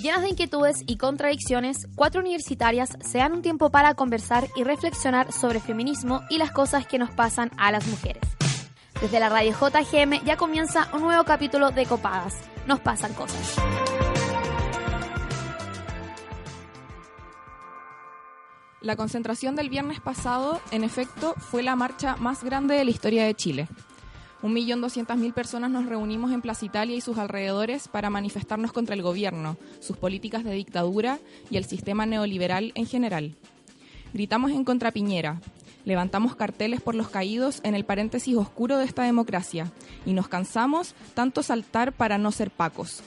Llenas de inquietudes y contradicciones, 4 universitarias se dan un tiempo para conversar y reflexionar sobre feminismo y las cosas que nos pasan a las mujeres. Desde la radio JGM ya comienza un nuevo capítulo de Copadas. Nos pasan cosas. La concentración del viernes pasado, en efecto, fue la marcha más grande de la historia de Chile. 1.200.000 personas nos reunimos en Plaza Italia y sus alrededores para manifestarnos contra el gobierno, sus políticas de dictadura y el sistema neoliberal en general. Gritamos en contra Piñera, levantamos carteles por los caídos en el paréntesis oscuro de esta democracia y nos cansamos tanto saltar para no ser pacos.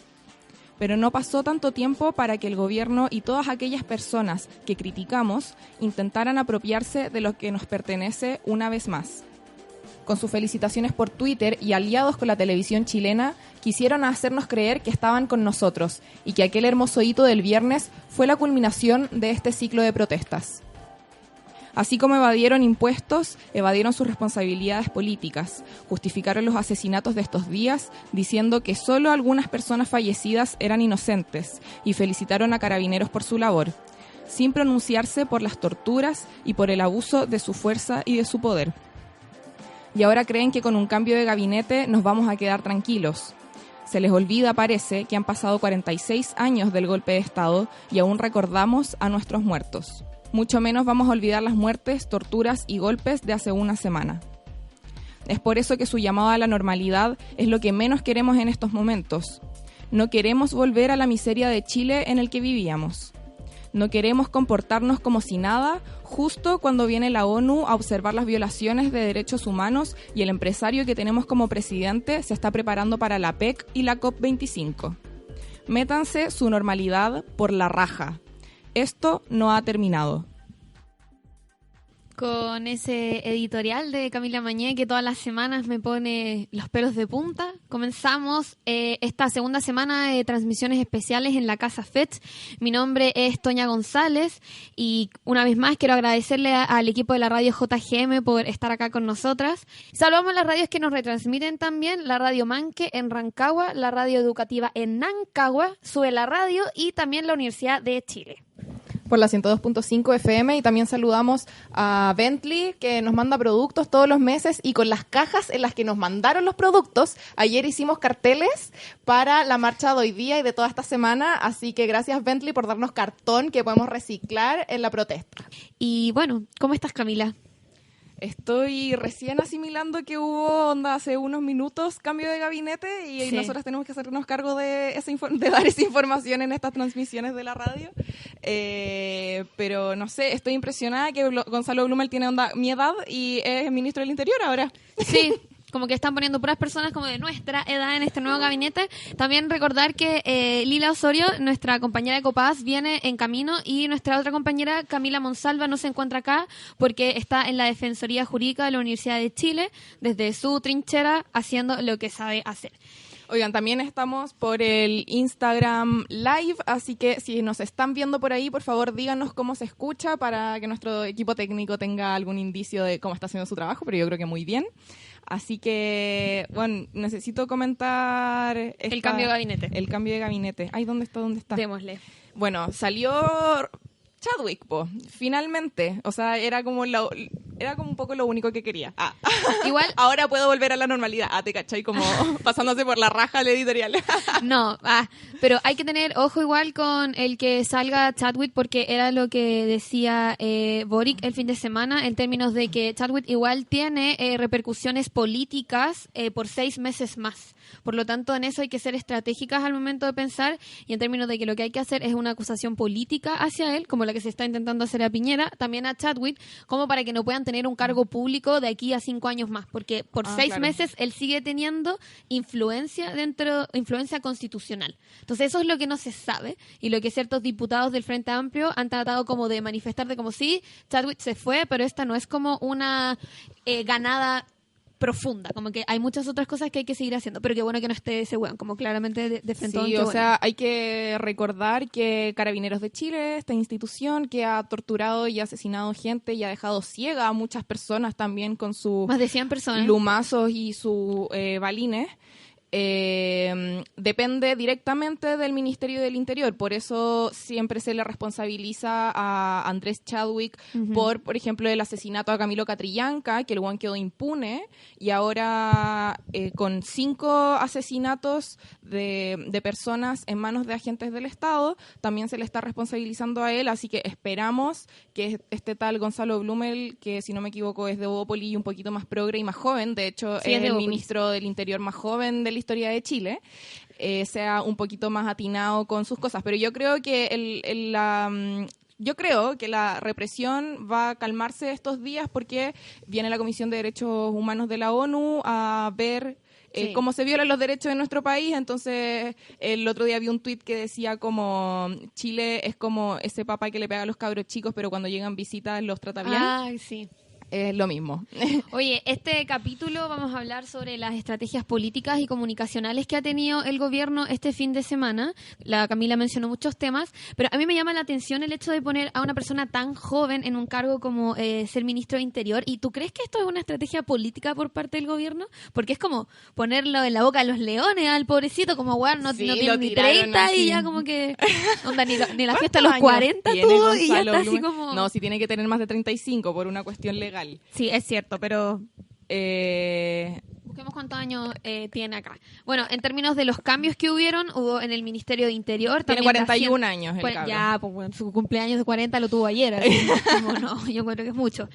Pero no pasó tanto tiempo para que el gobierno y todas aquellas personas que criticamos intentaran apropiarse de lo que nos pertenece una vez más. Con sus felicitaciones por Twitter y aliados con la televisión chilena, quisieron hacernos creer que estaban con nosotros y que aquel hermoso hito del viernes fue la culminación de este ciclo de protestas. Así como evadieron impuestos, evadieron sus responsabilidades políticas, justificaron los asesinatos de estos días diciendo que solo algunas personas fallecidas eran inocentes y felicitaron a Carabineros por su labor, sin pronunciarse por las torturas y por el abuso de su fuerza y de su poder. Y ahora creen que con un cambio de gabinete nos vamos a quedar tranquilos. Se les olvida, parece, que han pasado 46 años del golpe de Estado y aún recordamos a nuestros muertos. Mucho menos vamos a olvidar las muertes, torturas y golpes de hace una semana. Es por eso que su llamado a la normalidad es lo que menos queremos en estos momentos. No queremos volver a la miseria de Chile en el que vivíamos. No queremos comportarnos como si nada, justo cuando viene la ONU a observar las violaciones de derechos humanos y el empresario que tenemos como presidente se está preparando para la PEC y la COP25. Métanse su normalidad por la raja. Esto no ha terminado. Con ese editorial de Camila Mañé que todas las semanas me pone los pelos de punta, comenzamos esta segunda semana de transmisiones especiales en la Casa FET. Mi nombre es Toña González y una vez más quiero agradecerle al equipo de la radio JGM por estar acá con nosotras. Saludamos a las radios que nos retransmiten también, la Radio Manque en Rancagua, la radio educativa en Nancagua, Sube la Radio y también la Universidad de Chile. Por la 102.5 FM y también saludamos a Bentley que nos manda productos todos los meses y con las cajas en las que nos mandaron los productos. Ayer hicimos carteles para la marcha de hoy día y de toda esta semana, así que gracias Bentley por darnos cartón que podemos reciclar en la protesta. Y bueno, ¿cómo estás, Camila? Estoy recién asimilando que hubo hace unos minutos cambio de gabinete y sí. Nosotras tenemos que hacernos cargo de dar esa información en estas transmisiones de la radio. Pero no sé, estoy impresionada que Gonzalo Blumel tiene mi edad y es ministro del Interior ahora. Sí. Como que están poniendo puras personas como de nuestra edad en este nuevo gabinete. También recordar que Lila Osorio, nuestra compañera de Copadas, viene en camino y nuestra otra compañera, Camila Monsalva, no se encuentra acá porque está en la Defensoría Jurídica de la Universidad de Chile, desde su trinchera, haciendo lo que sabe hacer. Oigan, también estamos por el Instagram Live, así que si nos están viendo por ahí, por favor díganos cómo se escucha para que nuestro equipo técnico tenga algún indicio de cómo está haciendo su trabajo, pero yo creo que muy bien. Así que, bueno, necesito comentar... El cambio de gabinete. El cambio de gabinete. Ay, ¿dónde está? Démosle. Bueno, salió Chadwick, finalmente. O sea, era como un poco lo único que quería. Igual ahora puedo volver a la normalidad. Te cachai, como pasándose por la raja el editorial. No, pero hay que tener ojo igual con el que salga Chadwick, porque era lo que decía Boric el fin de semana, en términos de que Chadwick igual tiene repercusiones políticas por 6 meses más. Por lo tanto, en eso hay que ser estratégicas al momento de pensar, y en términos de que lo que hay que hacer es una acusación política hacia él, como la que se está intentando hacer a Piñera, también a Chadwick, como para que no puedan tener un cargo público de aquí a 5 años más, porque por 6 meses él sigue teniendo influencia constitucional. Entonces eso es lo que no se sabe, y lo que ciertos diputados del Frente Amplio han tratado como de manifestar de como sí, Chadwick se fue, pero esta no es como una ganada profunda, como que hay muchas otras cosas que hay que seguir haciendo, pero qué bueno que no esté ese weón, como claramente de frente. Sí, o sea, hay que recordar que Carabineros de Chile, esta institución que ha torturado y asesinado gente y ha dejado ciega a muchas personas también con sus más de 100 personas lumazos y sus balines, depende directamente del Ministerio del Interior. Por eso siempre se le responsabiliza a Andrés Chadwick por ejemplo, el asesinato a Camilo Catrillanca, que el guan quedó impune, y ahora con 5 asesinatos de personas en manos de agentes del Estado, también se le está responsabilizando a él, así que esperamos que este tal Gonzalo Blumel, que si no me equivoco es de Bópoli y un poquito más progre y más joven, de hecho sí, es el ministro del Interior más joven de la historia de Chile, sea un poquito más atinado con sus cosas. Pero yo creo que la represión va a calmarse estos días porque viene la Comisión de Derechos Humanos de la ONU a ver cómo se violan los derechos en nuestro país. Entonces, el otro día vi un tuit que decía como Chile es como ese papá que le pega a los cabros chicos, pero cuando llegan visitas los trata bien. Ay, sí. Es lo mismo. Oye, este capítulo vamos a hablar sobre las estrategias políticas y comunicacionales que ha tenido el gobierno este fin de semana. La Camila mencionó muchos temas, pero a mí me llama la atención el hecho de poner a una persona tan joven en un cargo como ser ministro de Interior. ¿Y tú crees que esto es una estrategia política por parte del gobierno? Porque es como ponerlo en la boca de los leones al pobrecito, como bueno, no tiene ni 30 así. Y ya como que onda, ni la fiesta de los 40 tuvo y ya está así como... No, sí tiene que tener más de 35 por una cuestión legal. Sí, es cierto, pero busquemos cuántos años tiene acá. Bueno, en términos de los cambios que hubo en el Ministerio de Interior... Tiene 41 años el cabrón. Ya, pues bueno, su cumpleaños de 40 lo tuvo ayer. Así, como no, yo creo que es mucho.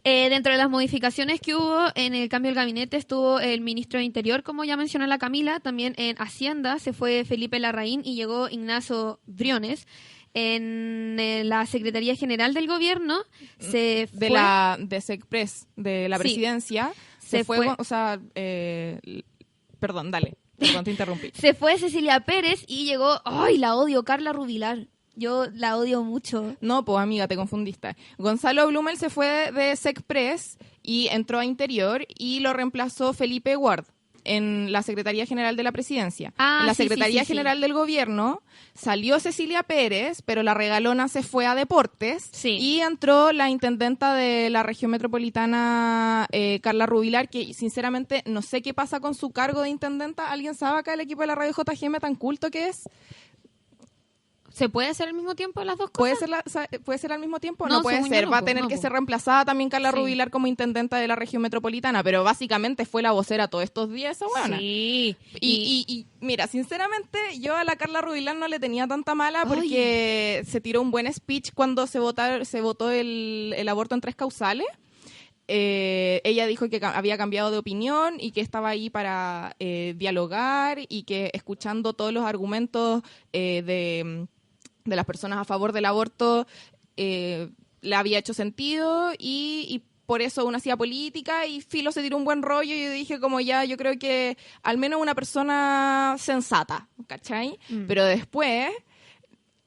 Dentro de las modificaciones que hubo en el cambio del gabinete estuvo el ministro de Interior, como ya mencionó la Camila. También en Hacienda se fue Felipe Larraín y llegó Ignacio Briones. En la Secretaría General del Gobierno se fue... De SECPRES, de la presidencia, se fue... O sea, perdón, te interrumpí. Se fue Cecilia Pérez y llegó... ¡Ay, la odio! Carla Rubilar. Yo la odio mucho. No, pues amiga, te confundiste. Gonzalo Blumel se fue de SECPRES y entró a Interior y lo reemplazó Felipe Ward en la Secretaría General de la Presidencia. En la Secretaría General del Gobierno salió Cecilia Pérez, pero la regalona se fue a Deportes y entró la intendenta de la región metropolitana, Carla Rubilar, que sinceramente no sé qué pasa con su cargo de intendenta. ¿Alguien sabe acá el equipo de la radio JGM tan culto que es? ¿Se puede hacer al mismo tiempo las dos cosas? ¿Puede ser al mismo tiempo? No puede ser. Va a tener que ser reemplazada también Carla Rubilar como intendenta de la región metropolitana, pero básicamente fue la vocera todos estos días esa buena. Sí. Y mira, sinceramente, yo a la Carla Rubilar no le tenía tanta mala porque se tiró un buen speech cuando se votó el aborto en 3 causales. Ella dijo que había cambiado de opinión y que estaba ahí para dialogar y que escuchando todos los argumentos de las personas a favor del aborto le había hecho sentido y por eso uno hacía política y Filo se tiró un buen rollo y yo dije como ya, yo creo que al menos una persona sensata, ¿cachai? Pero después,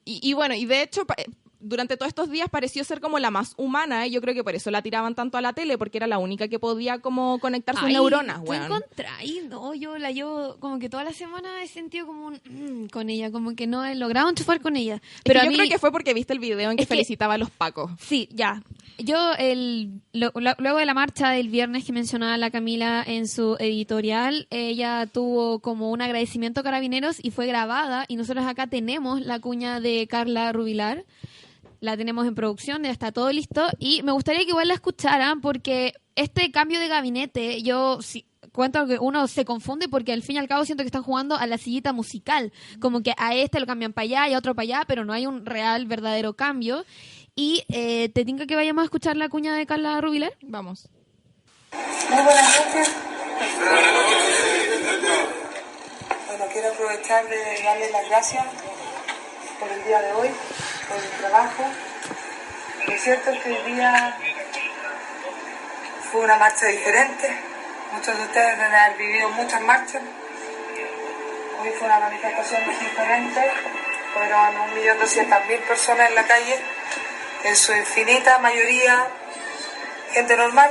y bueno, y de hecho... durante todos estos días pareció ser como la más humana y yo creo que por eso la tiraban tanto a la tele, porque era la única que podía como conectar sus neuronas, weón. No, yo como que toda la semana he sentido como un con ella, como que no he logrado enchufar con ella. Pero yo creo que fue porque viste el video en que felicitaba a los pacos. Sí, ya. Yo, luego de la marcha del viernes que mencionaba la Camila en su editorial, ella tuvo como un agradecimiento a Carabineros y fue grabada, y nosotros acá tenemos la cuña de Carla Rubilar. La tenemos en producción, ya está todo listo y me gustaría que igual la escucharan porque este cambio de gabinete, yo cuento que uno se confunde porque al fin y al cabo siento que están jugando a la sillita musical, como que a este lo cambian para allá y a otro para allá, pero no hay un real, verdadero cambio. Y te tinca que vayamos a escuchar la cuña de Carla Rubilar. Vamos. Muy buenas noches. Bueno, quiero aprovechar de darles las gracias por el día de hoy, por el trabajo. Lo cierto es que hoy día fue una marcha diferente. Muchos de ustedes deben haber vivido muchas marchas. Hoy fue una manifestación muy diferente. Fueron 1.200.000 personas en la calle, en su infinita mayoría gente normal,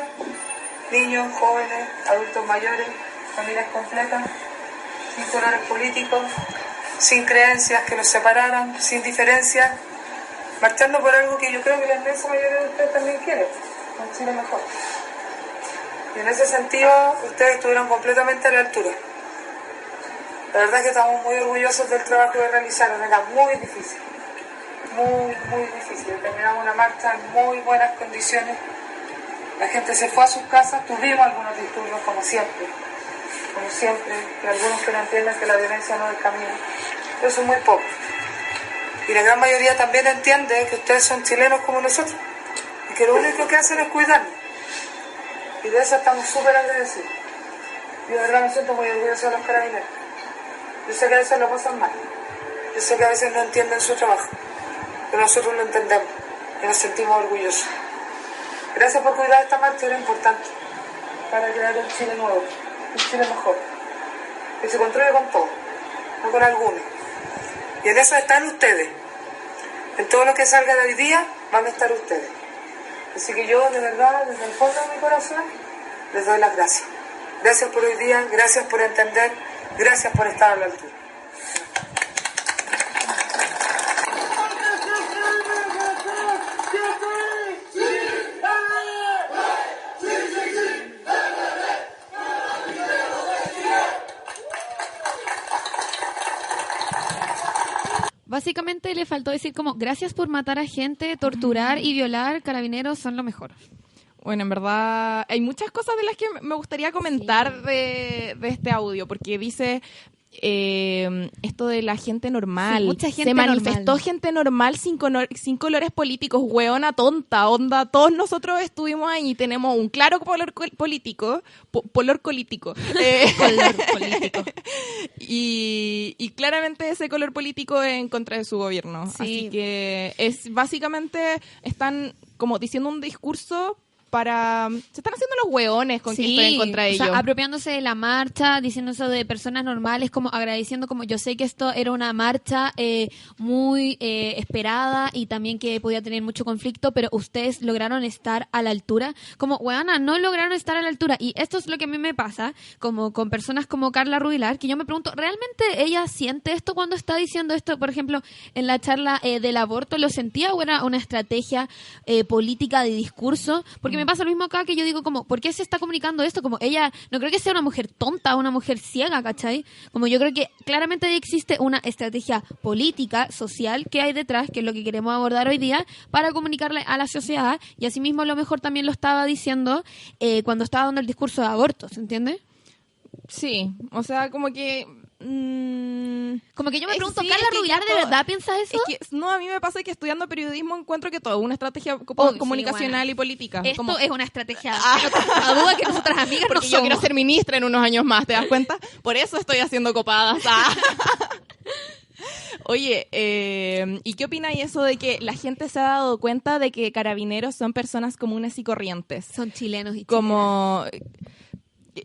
niños, jóvenes, adultos mayores, familias completas, sin colores políticos, sin creencias que los separaran, sin diferencias, marchando por algo que yo creo que la inmensa mayoría de ustedes también quieren, un Chile mejor. Y en ese sentido, ustedes estuvieron completamente a la altura. La verdad es que estamos muy orgullosos del trabajo que realizaron, era muy difícil, muy difícil. Terminamos una marcha en muy buenas condiciones, la gente se fue a sus casas, tuvimos algunos disturbios como siempre, que algunos que no entienden que la violencia no es el camino, pero son muy pocos. Y la gran mayoría también entiende que ustedes son chilenos como nosotros, y que lo único que hacen es cuidarnos. Y de eso estamos súper agradecidos. Yo de verdad me siento muy orgulloso de los carabineros. Yo sé que a veces lo pasan mal. Yo sé que a veces no entienden su trabajo. Pero nosotros lo entendemos y nos sentimos orgullosos. Gracias por cuidar esta marcha, era importante para crear un Chile nuevo, un Chile mejor. Que se construye con todo, no con algunos. Y en eso están ustedes. En todo lo que salga de hoy día van a estar ustedes. Así que yo, de verdad, desde el fondo de mi corazón, les doy las gracias. Gracias por hoy día, gracias por entender, gracias por estar a la altura. Básicamente le faltó decir como, gracias por matar a gente, torturar y violar, carabineros son lo mejor. Bueno, en verdad hay muchas cosas de las que me gustaría comentar de este audio, porque dice esto de la gente normal. Sí, mucha gente se manifestó normal. gente normal sin colores políticos, hueona tonta, onda. Todos nosotros estuvimos ahí y tenemos un claro color político, color político. Color político. Y claramente ese color político es en contra de su gobierno. Sí. Así que es básicamente están como diciendo un discurso para... Se están haciendo los hueones con que estoy en contra de ellos. O sea, apropiándose de la marcha, diciendo eso de personas normales, como agradeciendo, como yo sé que esto era una marcha muy esperada y también que podía tener mucho conflicto, pero ustedes lograron estar a la altura. Como, hueona, no lograron estar a la altura. Y esto es lo que a mí me pasa, como con personas como Carla Rubilar, que yo me pregunto, ¿realmente ella siente esto cuando está diciendo esto? Por ejemplo, en la charla del aborto, ¿lo sentía o era una estrategia política de discurso? Porque me pasa lo mismo acá, que yo digo como, ¿por qué se está comunicando esto? Como ella, no creo que sea una mujer tonta, una mujer ciega, ¿cachai? Como yo creo que claramente existe una estrategia política, social, que hay detrás, que es lo que queremos abordar hoy día, para comunicarle a la sociedad, y asimismo a lo mejor también lo estaba diciendo cuando estaba dando el discurso de aborto, ¿se entiende? Sí, o sea, como que... como que yo me pregunto, sí, ¿Carla es que Rubilar ya de todo- verdad piensa eso? Es que, no, a mí me pasa que estudiando periodismo encuentro que todo es una estrategia sí, comunicacional bueno. y política. Esto Como- es una estrategia, a duda que nosotras amigas no porque yo quiero somos. ser ministra en unos años más, ¿te das cuenta? Por eso estoy haciendo copadas. Oye, ¿y qué opináis eso de que la gente se ha dado cuenta de que carabineros son personas comunes y corrientes? Son chilenos y Como...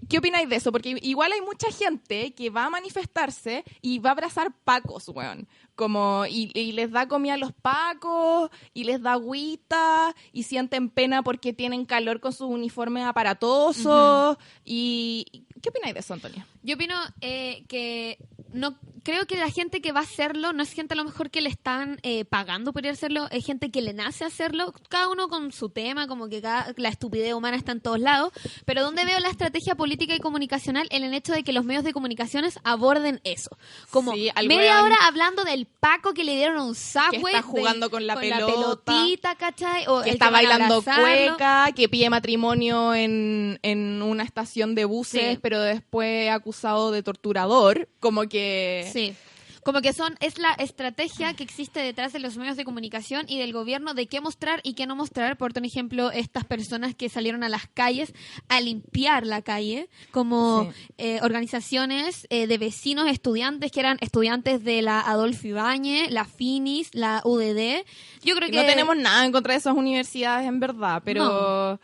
¿Qué opináis de eso? Porque igual hay mucha gente que va a manifestarse y va a abrazar pacos, weón. Como, y les da comida a los pacos, y les da agüita, y sienten pena porque tienen calor con sus uniformes aparatosos. Y ¿qué opináis de eso, Antonia? Yo opino que no creo que la gente que va a hacerlo no es gente a lo mejor que le están pagando por ir a hacerlo, es gente que le nace hacerlo, cada uno con su tema, como que la estupidez humana está en todos lados, pero donde veo la estrategia política y comunicacional en el hecho de que los medios de comunicaciones aborden eso. Como Sí, al media weón hora hablando del Paco que le dieron a un Subway, que está jugando con la pelota, pelotita, ¿cachai? O que el está van a bailando abrazarlo. cueca, que pide matrimonio en una estación de buses, Sí. pero después acusado de torturador, como que... Sí. Como que es la estrategia que existe detrás de los medios de comunicación y del gobierno de qué mostrar y qué no mostrar. Por ejemplo, estas personas que salieron a las calles a limpiar la calle, como organizaciones de vecinos estudiantes que eran estudiantes de la Adolfo Ibáñez, la Finis, la UDD. Yo creo que no tenemos nada en contra de esas universidades, en verdad, pero...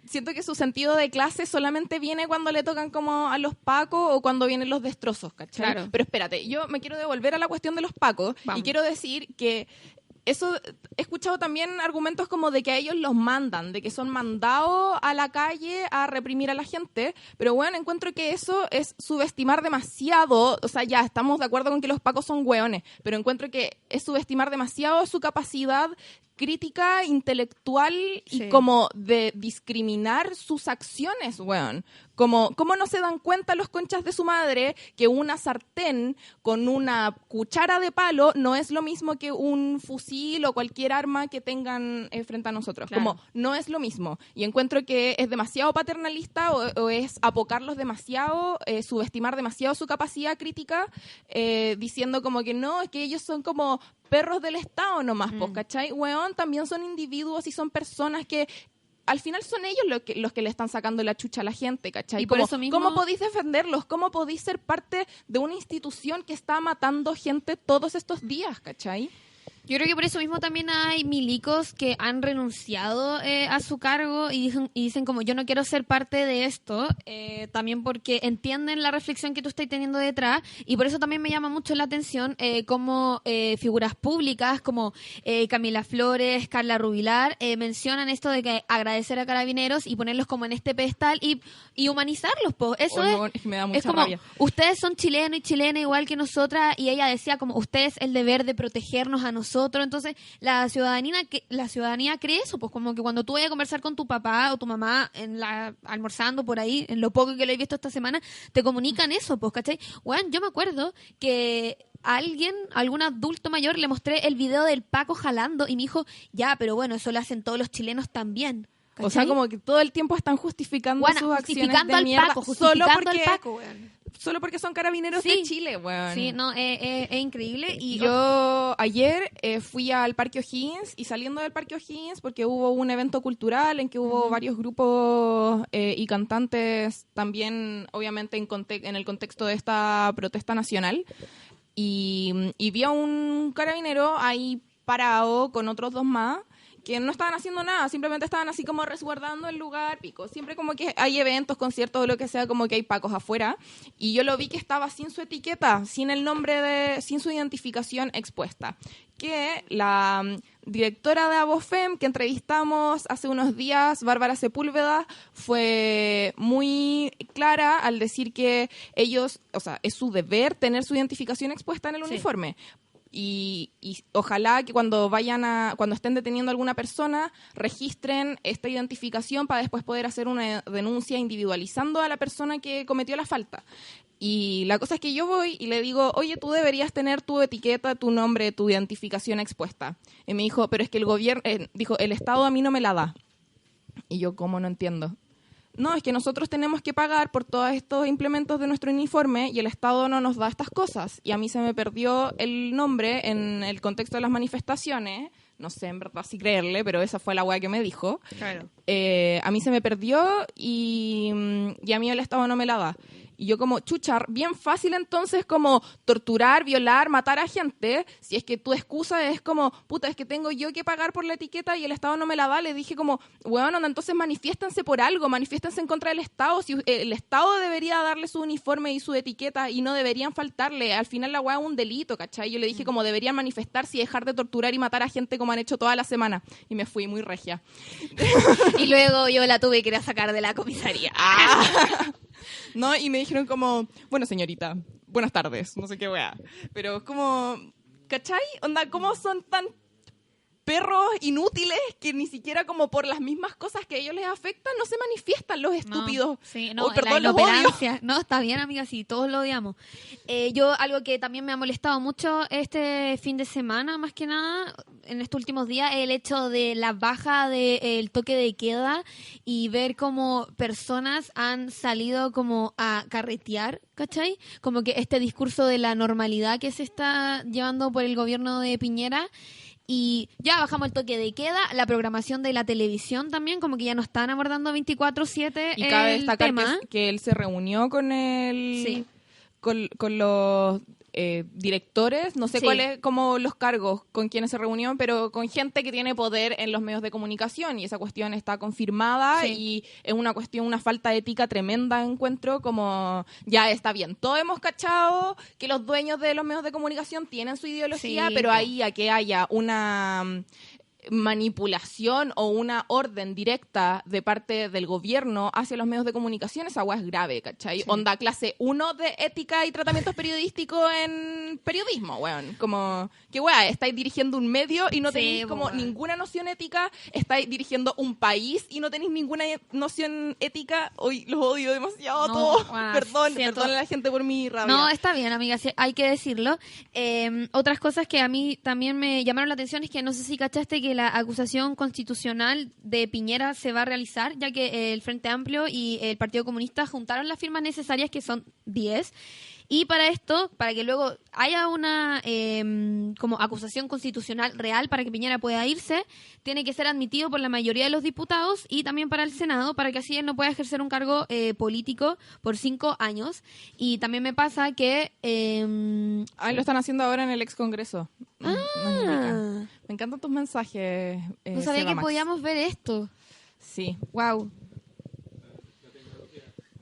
siento que su sentido de clase solamente viene cuando le tocan como a los pacos o cuando vienen los destrozos, ¿cachai? Claro. Pero espérate, yo me quiero devolver a la cuestión de los pacos. Vamos. Y quiero decir que eso, he escuchado también argumentos como de que a ellos los mandan, de que son mandados a la calle a reprimir a la gente, pero bueno, encuentro que eso es subestimar demasiado. O sea, ya estamos de acuerdo con que los pacos son hueones, pero encuentro que es subestimar demasiado su capacidad crítica, intelectual y como de discriminar sus acciones, weón. ¿Cómo no se dan cuenta los conchas de su madre que una sartén con una cuchara de palo no es lo mismo que un fusil o cualquier arma que tengan frente a nosotros? Claro. Como no es lo mismo. Y encuentro que es demasiado paternalista o es apocarlos demasiado, subestimar demasiado su capacidad crítica, diciendo como que no, es que ellos son como perros del Estado nomás, pues, ¿cachai? Weón, también son individuos y son personas que al final son ellos los que le están sacando la chucha a la gente, ¿cachai? Y por eso mismo... ¿Cómo podéis defenderlos? ¿Cómo podéis ser parte de una institución que está matando gente todos estos días, ¿cachai? Yo creo que por eso mismo también hay milicos que han renunciado a su cargo y dicen como yo no quiero ser parte de esto, también porque entienden la reflexión que tú estás teniendo detrás y por eso también me llama mucho la atención como figuras públicas como Camila Flores, Carla Rubilar, mencionan esto de que agradecer a Carabineros y ponerlos como en este pedestal y humanizarlos, po. Eso es que me da mucha es como, rabia. ustedes son chilenos y chilenas igual que nosotras y ella decía como ustedes el deber de protegernos a nosotros. Entonces la ciudadanía cree eso, pues como que cuando tú vayas a conversar con tu papá o tu mamá almorzando por ahí, en lo poco que lo he visto esta semana, te comunican eso, pues, ¿cachai? Bueno, yo me acuerdo que a algún adulto mayor, le mostré el video del Paco jalando y me dijo, ya, pero bueno, eso lo hacen todos los chilenos también. ¿Cachai? O sea, como que todo el tiempo están justificando sus acciones de mierda solo porque son carabineros de Chile, weón. Sí, no, es increíble. Y yo ayer fui al Parque O'Higgins y saliendo del Parque O'Higgins, porque hubo un evento cultural en que hubo varios grupos y cantantes también, obviamente, en el contexto de esta protesta nacional. Y vi a un carabinero ahí parado con otros dos más, que no estaban haciendo nada, simplemente estaban así como resguardando el lugar, pico. Siempre como que hay eventos, conciertos o lo que sea, como que hay pacos afuera. Y yo lo vi que estaba sin su etiqueta, sin el nombre sin su identificación expuesta. Que la directora de Abofem, que entrevistamos hace unos días, Bárbara Sepúlveda, fue muy clara al decir que ellos, o sea, es su deber tener su identificación expuesta en el uniforme. Y ojalá que cuando estén deteniendo a alguna persona registren esta identificación para después poder hacer una denuncia individualizando a la persona que cometió la falta. Y la cosa es que yo voy y le digo, oye, tú deberías tener tu etiqueta, tu nombre, tu identificación expuesta. Y me dijo, pero es que el gobierno, dijo, el Estado a mí no me la da. Y yo, ¿cómo? No entiendo. No, es que nosotros tenemos que pagar por todos estos implementos de nuestro uniforme y el Estado no nos da estas cosas. Y a mí se me perdió el nombre en el contexto de las manifestaciones. No sé en verdad si creerle, pero esa fue la weá que me dijo. Claro. A mí se me perdió y a mí el Estado no me la da. Y yo como, chucha, bien fácil entonces como torturar, violar, matar a gente, si es que tu excusa es como, puta, es que tengo yo que pagar por la etiqueta y el Estado no me la da. Le dije como, bueno, entonces manifiéstense por algo, manifiéstense en contra del Estado. Si el Estado debería darle su uniforme y su etiqueta y no deberían faltarle. Al final la weá es un delito, ¿cachai? Yo le dije como deberían manifestarse y dejar de torturar y matar a gente como han hecho toda la semana. Y me fui muy regia. Y luego yo la tuve que ir a sacar de la comisaría. No, y me dijeron como, bueno, señorita, buenas tardes, no sé qué weá. Pero es como, ¿cachai? Onda, ¿cómo son tan perros inútiles que ni siquiera como por las mismas cosas que a ellos les afectan no se manifiestan los estúpidos? Sí, no, perdón, la los odio. inoperancia. No, está bien, amiga, sí, todos lo odiamos. Yo, algo que también me ha molestado mucho este fin de semana, más que nada, en estos últimos días, el hecho de la baja del toque de queda y ver cómo personas han salido como a carretear, ¿cachai? Como que este discurso de la normalidad que se está llevando por el gobierno de Piñera. Y ya bajamos el toque de queda, la programación de la televisión también, como que ya no están abordando 24/7 y cabe el destacar tema. que él se reunió con con los directores, no sé cuáles como los cargos con quienes se reunió, pero con gente que tiene poder en los medios de comunicación y esa cuestión está confirmada y es una falta de ética tremenda, encuentro, como ya está bien. Todos hemos cachado que los dueños de los medios de comunicación tienen su ideología, pero ahí a que haya una manipulación o una orden directa de parte del gobierno hacia los medios de comunicación, esa weá es grave, ¿cachai? Sí. Onda clase 1 de ética y tratamientos periodísticos en periodismo, weón. Como, qué weá, estáis dirigiendo un medio y no tenéis como ninguna noción ética, estáis dirigiendo un país y no tenéis ninguna noción ética. Hoy los odio demasiado a todos. Perdón a la gente por mi rabia. No, está bien, amiga, sí, hay que decirlo. Otras cosas que a mí también me llamaron la atención es que no sé si cachaste que la acusación constitucional de Piñera se va a realizar, ya que el Frente Amplio y el Partido Comunista juntaron las firmas necesarias, que son 10, y para esto, para que luego haya una como acusación constitucional real para que Piñera pueda irse, tiene que ser admitido por la mayoría de los diputados y también para el Senado, para que así él no pueda ejercer un cargo político por 5 años. Y también me pasa que... lo están haciendo ahora en el ex Congreso. Me encantan tus mensajes. No sabía que podíamos ver esto. Sí. Wow.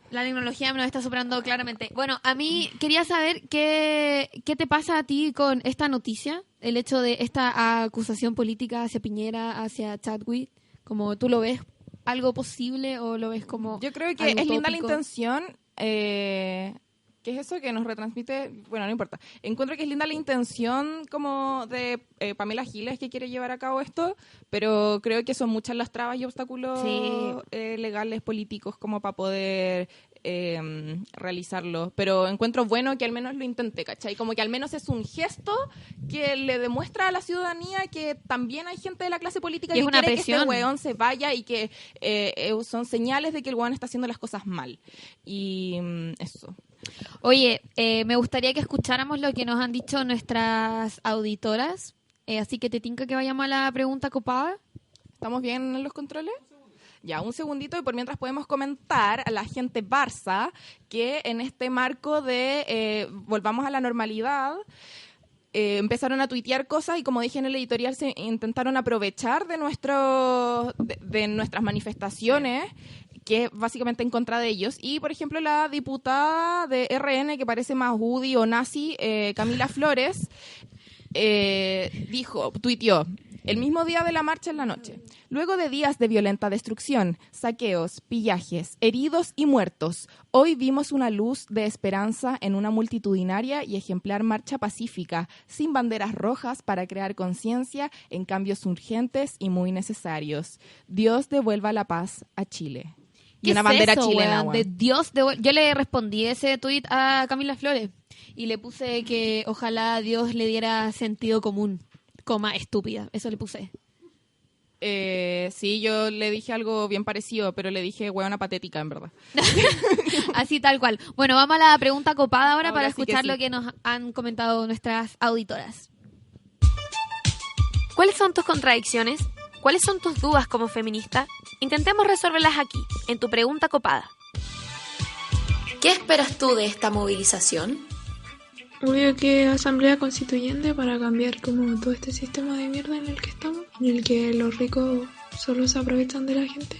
La tecnología me lo está superando claramente. Bueno, a mí quería saber qué te pasa a ti con esta noticia, el hecho de esta acusación política hacia Piñera, hacia Chadwick. Como tú lo ves, ¿algo posible o lo ves como... Yo creo que es linda la intención. ¿Qué es eso que nos retransmite? Bueno, no importa. Encuentro que es linda la intención como de Pamela Giles que quiere llevar a cabo esto, pero creo que son muchas las trabas y obstáculos legales, políticos, como para poder realizarlo. Pero encuentro bueno que al menos lo intente, ¿cachai? Como que al menos es un gesto que le demuestra a la ciudadanía que también hay gente de la clase política que quiere que este weón se vaya y que son señales de que el weón está haciendo las cosas mal. Y eso. Oye, me gustaría que escucháramos lo que nos han dicho nuestras auditoras, así que te tinca que vayamos a la pregunta copada. ¿Estamos bien en los controles? Ya, un segundito y por mientras podemos comentar a la gente Barça que en este marco de volvamos a la normalidad, empezaron a tuitear cosas y como dije en el editorial se intentaron aprovechar de nuestras manifestaciones, que es básicamente en contra de ellos. Y, por ejemplo, la diputada de RN, que parece más UDI o nazi, Camila Flores, tuiteó: el mismo día de la marcha en la noche, luego de días de violenta destrucción, saqueos, pillajes, heridos y muertos, hoy vimos una luz de esperanza en una multitudinaria y ejemplar marcha pacífica, sin banderas rojas, para crear conciencia en cambios urgentes y muy necesarios. Dios devuelva la paz a Chile. Y una bandera chilena, de Dios yo le respondí ese tuit a Camila Flores y le puse que ojalá Dios le diera sentido común, estúpida, eso le puse. Sí, yo le dije algo bien parecido, pero le dije hueona patética, en verdad. Así tal cual. Bueno, vamos a la pregunta copada ahora para escuchar lo que nos han comentado nuestras auditoras. ¿Cuáles son tus contradicciones? ¿Cuáles son tus dudas como feminista? Intentemos resolverlas aquí, en tu pregunta copada. ¿Qué esperas tú de esta movilización? Obvio que asamblea constituyente para cambiar como todo este sistema de mierda en el que estamos, en el que los ricos solo se aprovechan de la gente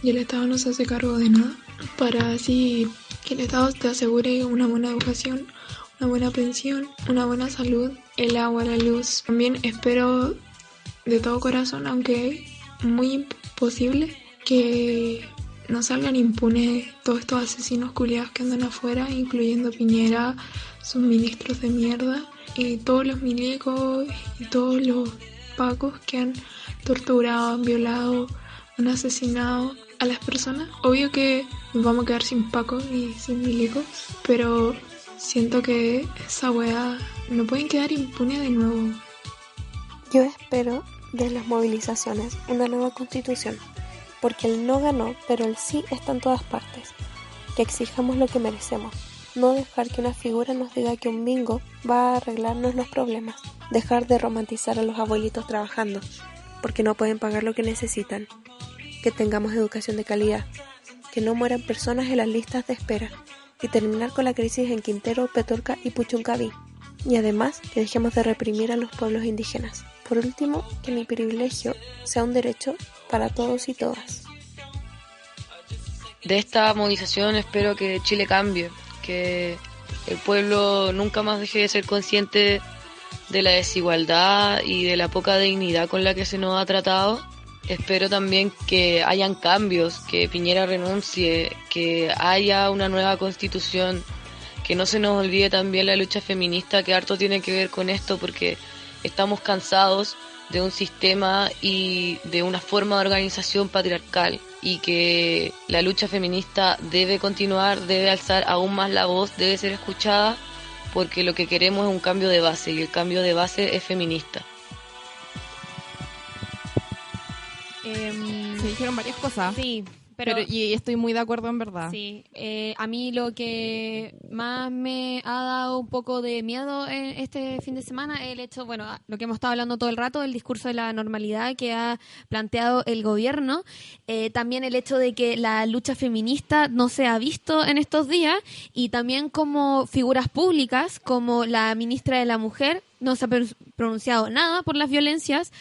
y el Estado no se hace cargo de nada, para así que el Estado te asegure una buena educación, una buena pensión, una buena salud, el agua, la luz. También espero de todo corazón, aunque muy imposible, que no salgan impunes todos estos asesinos culiados que andan afuera, incluyendo Piñera, sus ministros de mierda y todos los milicos y todos los pacos que han torturado, han violado, han asesinado a las personas. Obvio que nos vamos a quedar sin pacos y sin milicos, pero siento que esa weá no pueden quedar impunes de nuevo. Yo espero de las movilizaciones una nueva constitución, porque el no ganó, pero el sí está en todas partes. Que exijamos lo que merecemos. No dejar que una figura nos diga que un bingo va a arreglarnos los problemas. Dejar de romantizar a los abuelitos trabajando, porque no pueden pagar lo que necesitan. Que tengamos educación de calidad. Que no mueran personas en las listas de espera. Y terminar con la crisis en Quintero, Petorca y Puchuncaví. Y además, que dejemos de reprimir a los pueblos indígenas. Por último, que mi privilegio sea un derecho para todos y todas. De esta movilización espero que Chile cambie, que el pueblo nunca más deje de ser consciente de la desigualdad y de la poca dignidad con la que se nos ha tratado. Espero también que hayan cambios, que Piñera renuncie, que haya una nueva constitución, que no se nos olvide también la lucha feminista, que harto tiene que ver con esto, porque estamos cansados de un sistema y de una forma de organización patriarcal, y que la lucha feminista debe continuar, debe alzar aún más la voz, debe ser escuchada, porque lo que queremos es un cambio de base, y el cambio de base es feminista. Se dijeron varias cosas. Sí, y estoy muy de acuerdo en verdad. Sí, a mí lo que más me ha dado un poco de miedo este fin de semana es el hecho, bueno, lo que hemos estado hablando todo el rato, el discurso de la normalidad que ha planteado el gobierno, también el hecho de que la lucha feminista no se ha visto en estos días, y también como figuras públicas, como la ministra de la Mujer, no se ha pronunciado nada por las violencias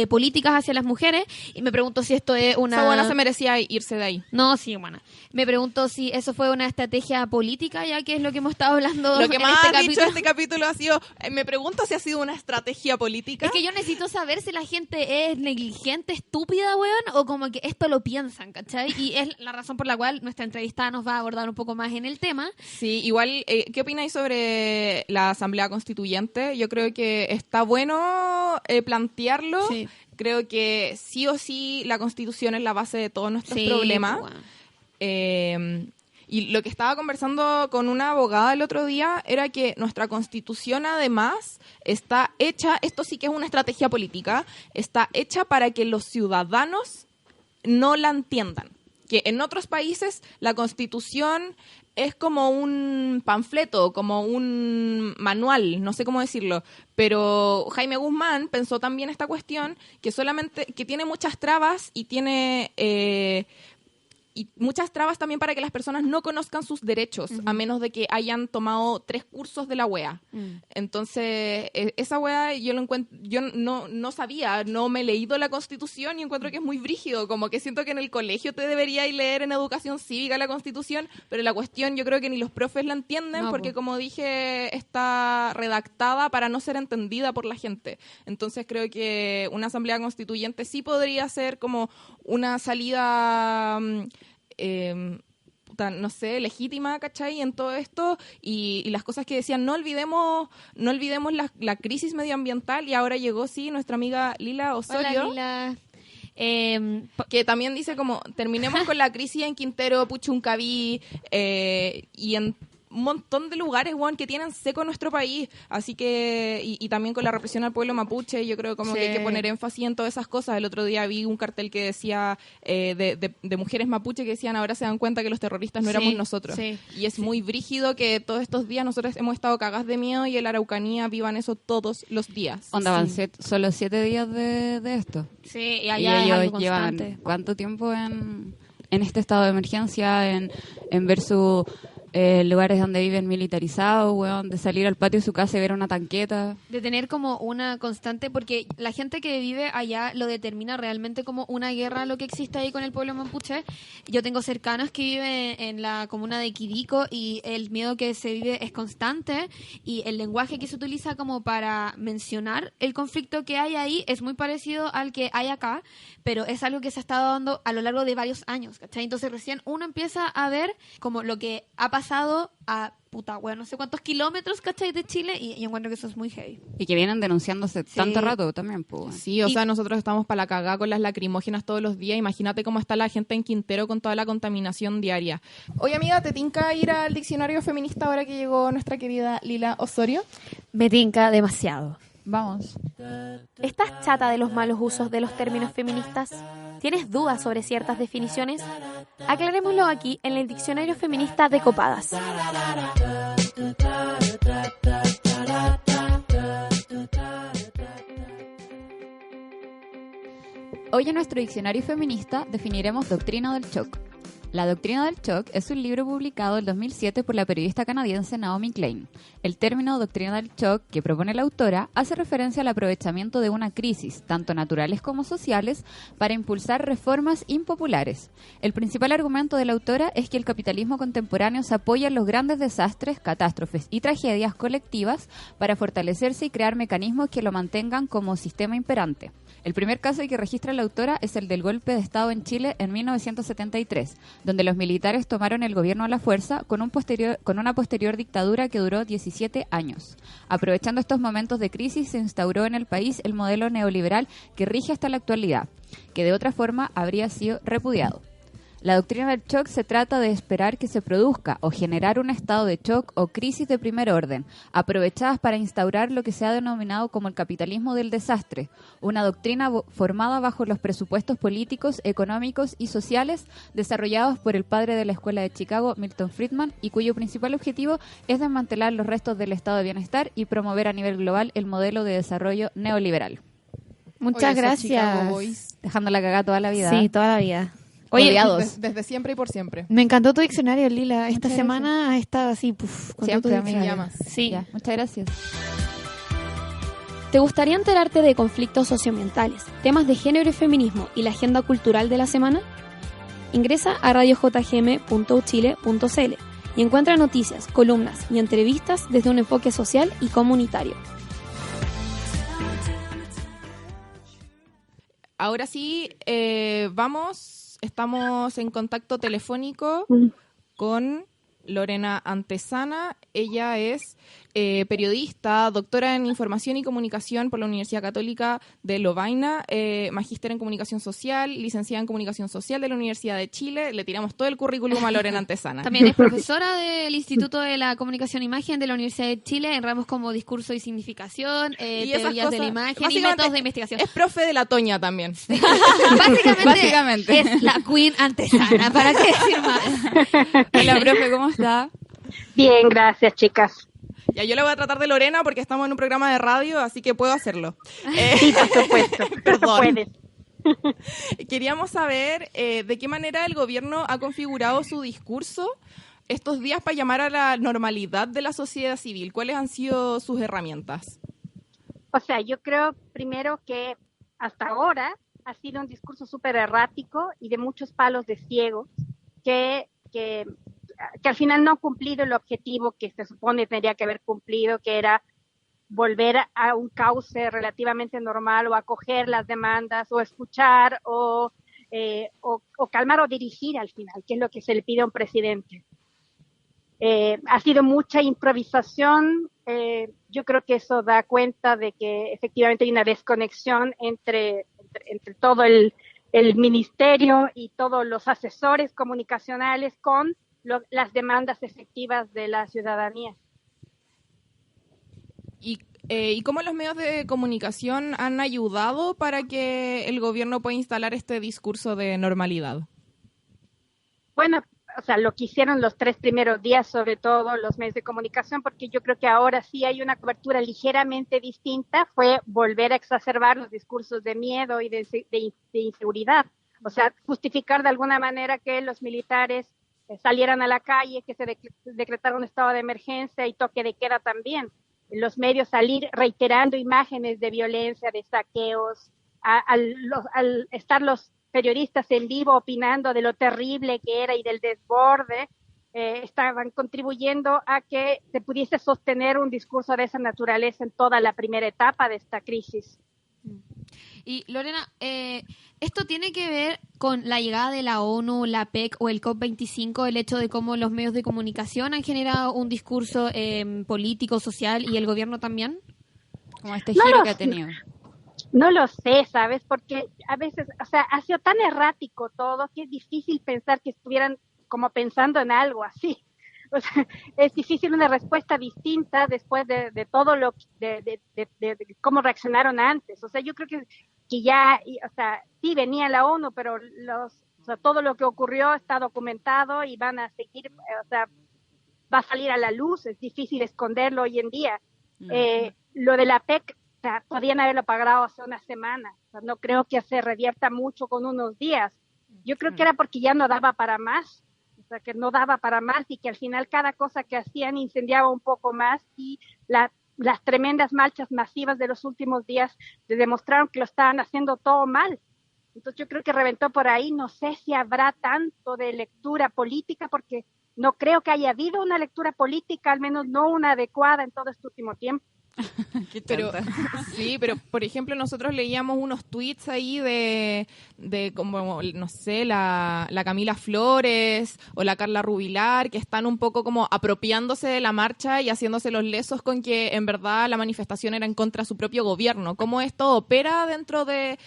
políticas hacia las mujeres, y me pregunto si esto es una... Esa buena se merecía irse de ahí. No, sí, bueno. Me pregunto si eso fue una estrategia política, ya que es lo que hemos estado hablando. Lo que más en ha dicho este capítulo ha sido... me pregunto si ha sido una estrategia política. Es que yo necesito saber si la gente es negligente, estúpida, weón, o como que esto lo piensan, ¿cachai? Y es la razón por la cual nuestra entrevistada nos va a abordar un poco más en el tema. Sí, igual, ¿qué opináis sobre la Asamblea Constituyente? Yo creo que está bueno plantearlo. Sí. Creo que sí o sí la Constitución es la base de todos nuestros problemas. Pues, bueno. Y lo que estaba conversando con una abogada el otro día era que nuestra Constitución además está hecha, esto sí que es una estrategia política, está hecha para que los ciudadanos no la entiendan. Que en otros países la Constitución es como un panfleto, como un manual, no sé cómo decirlo, pero Jaime Guzmán pensó también esta cuestión, que solamente, que tiene muchas trabas y tiene y muchas trabas también para que las personas no conozcan sus derechos, a menos de que hayan tomado 3 cursos de la UEA. Entonces, esa UEA yo lo encuentro, yo no sabía, no me he leído la Constitución y encuentro que es muy brígido, como que siento que en el colegio te deberíais leer en educación cívica la Constitución, pero la cuestión yo creo que ni los profes la entienden, porque como dije, está redactada para no ser entendida por la gente. Entonces creo que una asamblea constituyente sí podría ser como una salida... no sé, legítima, ¿cachai? En todo esto y las cosas que decían, no olvidemos la crisis medioambiental, y ahora llegó, sí, nuestra amiga Lila Osorio. Hola, Lila. Que también dice como, terminemos con la crisis en Quintero, Puchuncaví y en un montón de lugares, bueno, que tienen seco nuestro país, así que y también con la represión al pueblo mapuche, yo creo como que hay que poner énfasis en todas esas cosas. El otro día vi un cartel que decía de mujeres mapuche que decían, ahora se dan cuenta que los terroristas no éramos nosotros, y es muy brígido que todos estos días nosotros hemos estado cagadas de miedo y en la Araucanía vivan eso todos los días. Onda, van solo 7 días de esto. Sí, y allá y ellos llevan ¿cuánto tiempo en este estado de emergencia, en ver su lugares donde viven militarizados, weón, de salir al patio de su casa y ver una tanqueta. De tener como una constante, porque la gente que vive allá lo determina realmente como una guerra lo que existe ahí con el pueblo mapuche. Yo tengo cercanos que viven en la comuna de Quirico y el miedo que se vive es constante, y el lenguaje que se utiliza como para mencionar el conflicto que hay ahí es muy parecido al que hay acá, pero es algo que se ha estado dando a lo largo de varios años, ¿cachai? Entonces recién uno empieza a ver como lo que ha pasado a no sé cuántos kilómetros, ¿cachai? De Chile, y encuentro que eso es muy heavy. Y que vienen denunciándose tanto rato también, pues. Sí, o sea, nosotros estamos para la cagada con las lacrimógenas todos los días. Imagínate cómo está la gente en Quintero con toda la contaminación diaria. Oye, amiga, ¿te tinca ir al diccionario feminista ahora que llegó nuestra querida Lila Osorio? Me tinca demasiado. Vamos. ¿Estás chata de los malos usos de los términos feministas? ¿Tienes dudas sobre ciertas definiciones? Aclarémoslo aquí en el Diccionario Feminista de Copadas. Hoy en nuestro diccionario feminista definiremos doctrina del shock. La doctrina del shock es un libro publicado en 2007 por la periodista canadiense Naomi Klein. El término doctrina del shock que propone la autora hace referencia al aprovechamiento de una crisis, tanto naturales como sociales, para impulsar reformas impopulares. El principal argumento de la autora es que el capitalismo contemporáneo se apoya en los grandes desastres, catástrofes y tragedias colectivas para fortalecerse y crear mecanismos que lo mantengan como sistema imperante. El primer caso que registra la autora es el del golpe de Estado en Chile en 1973, donde los militares tomaron el gobierno a la fuerza con una posterior dictadura que duró 17 años. Aprovechando estos momentos de crisis, se instauró en el país el modelo neoliberal que rige hasta la actualidad, que de otra forma habría sido repudiado. La doctrina del shock se trata de esperar que se produzca o generar un estado de shock o crisis de primer orden, aprovechadas para instaurar lo que se ha denominado como el capitalismo del desastre, una doctrina formada bajo los presupuestos políticos, económicos y sociales desarrollados por el padre de la Escuela de Chicago, Milton Friedman, y cuyo principal objetivo es desmantelar los restos del estado de bienestar y promover a nivel global el modelo de desarrollo neoliberal. Muchas gracias. Dejando la cagada toda la vida. Sí, toda la vida. Oye, desde siempre y por siempre. Me encantó tu diccionario, Lila. Esta semana ha estado así, con siempre, tu amiga. Sí. Ya, muchas gracias. ¿Te gustaría enterarte de conflictos socioambientales, temas de género y feminismo y la agenda cultural de la semana? Ingresa a radiojgm.uchile.cl y encuentra noticias, columnas y entrevistas desde un enfoque social y comunitario. Ahora sí, estamos en contacto telefónico con Lorena Antesana. Ella es periodista, doctora en Información y Comunicación por la Universidad Católica de Lovaina, magíster en Comunicación Social, licenciada en Comunicación Social de la Universidad de Chile. Le tiramos todo el currículum a Lorena Antesana. También es profesora del Instituto de la Comunicación e Imagen de la Universidad de Chile en ramos como discurso y significación, teorías de la imagen y métodos de investigación. Es profe de la Toña también. Básicamente es la Queen Antesana, ¿para qué decir más? Hola, profe, ¿cómo está? Bien, gracias, chicas. Ya, yo le voy a tratar de Lorena porque estamos en un programa de radio, así que puedo hacerlo. Sí, por supuesto. Perdón. Puedes. Queríamos saber de qué manera el gobierno ha configurado su discurso estos días para llamar a la normalidad de la sociedad civil. ¿Cuáles han sido sus herramientas? O sea, yo creo primero que hasta ahora ha sido un discurso súper errático y de muchos palos de ciego que al final no ha cumplido el objetivo que se supone tendría que haber cumplido, que era volver a un cauce relativamente normal o acoger las demandas o escuchar o calmar o dirigir al final, que es lo que se le pide a un presidente. Ha sido mucha improvisación. Yo creo que eso da cuenta de que efectivamente hay una desconexión entre todo el ministerio y todos los asesores comunicacionales con las demandas efectivas de la ciudadanía. ¿Y cómo los medios de comunicación han ayudado para que el gobierno pueda instalar este discurso de normalidad? Bueno, o sea, lo que hicieron los 3 primeros días, sobre todo los medios de comunicación, porque yo creo que ahora sí hay una cobertura ligeramente distinta, fue volver a exacerbar los discursos de miedo y de inseguridad. O sea, justificar de alguna manera que los militares salieran a la calle, que se decretara un estado de emergencia y toque de queda también. Los medios salir reiterando imágenes de violencia, de saqueos, al estar los periodistas en vivo opinando de lo terrible que era y del desborde, estaban contribuyendo a que se pudiese sostener un discurso de esa naturaleza en toda la primera etapa de esta crisis. Y Lorena, ¿esto tiene que ver con la llegada de la ONU, la PEC o el COP25, el hecho de cómo los medios de comunicación han generado un discurso político, social y el gobierno también? Como este giro que ha tenido. No lo sé, ¿sabes? Porque a veces, o sea, ha sido tan errático todo que es difícil pensar que estuvieran como pensando en algo así. O sea, es difícil una respuesta distinta después de todo lo de cómo reaccionaron antes. O sea, yo creo que ya, o sea, sí venía la ONU, pero o sea, todo lo que ocurrió está documentado y van a seguir, o sea, va a salir a la luz, es difícil esconderlo hoy en día. Lo de la PEC, o sea, podían haberlo pagado hace una semana. O sea, no creo que se revierta mucho con unos días. Yo creo que era porque ya no daba para más. o sea, que no daba para más y que al final cada cosa que hacían incendiaba un poco más y las tremendas marchas masivas de los últimos días demostraron que lo estaban haciendo todo mal. Entonces yo creo que reventó por ahí. No sé si habrá tanto de lectura política, porque no creo que haya habido una lectura política, al menos no una adecuada en todo este último tiempo. Pero sí, pero por ejemplo nosotros leíamos unos tweets ahí de como, no sé, la Camila Flores o la Carla Rubilar, que están un poco como apropiándose de la marcha y haciéndose los lesos con que en verdad la manifestación era en contra de su propio gobierno. ¿Cómo esto opera dentro de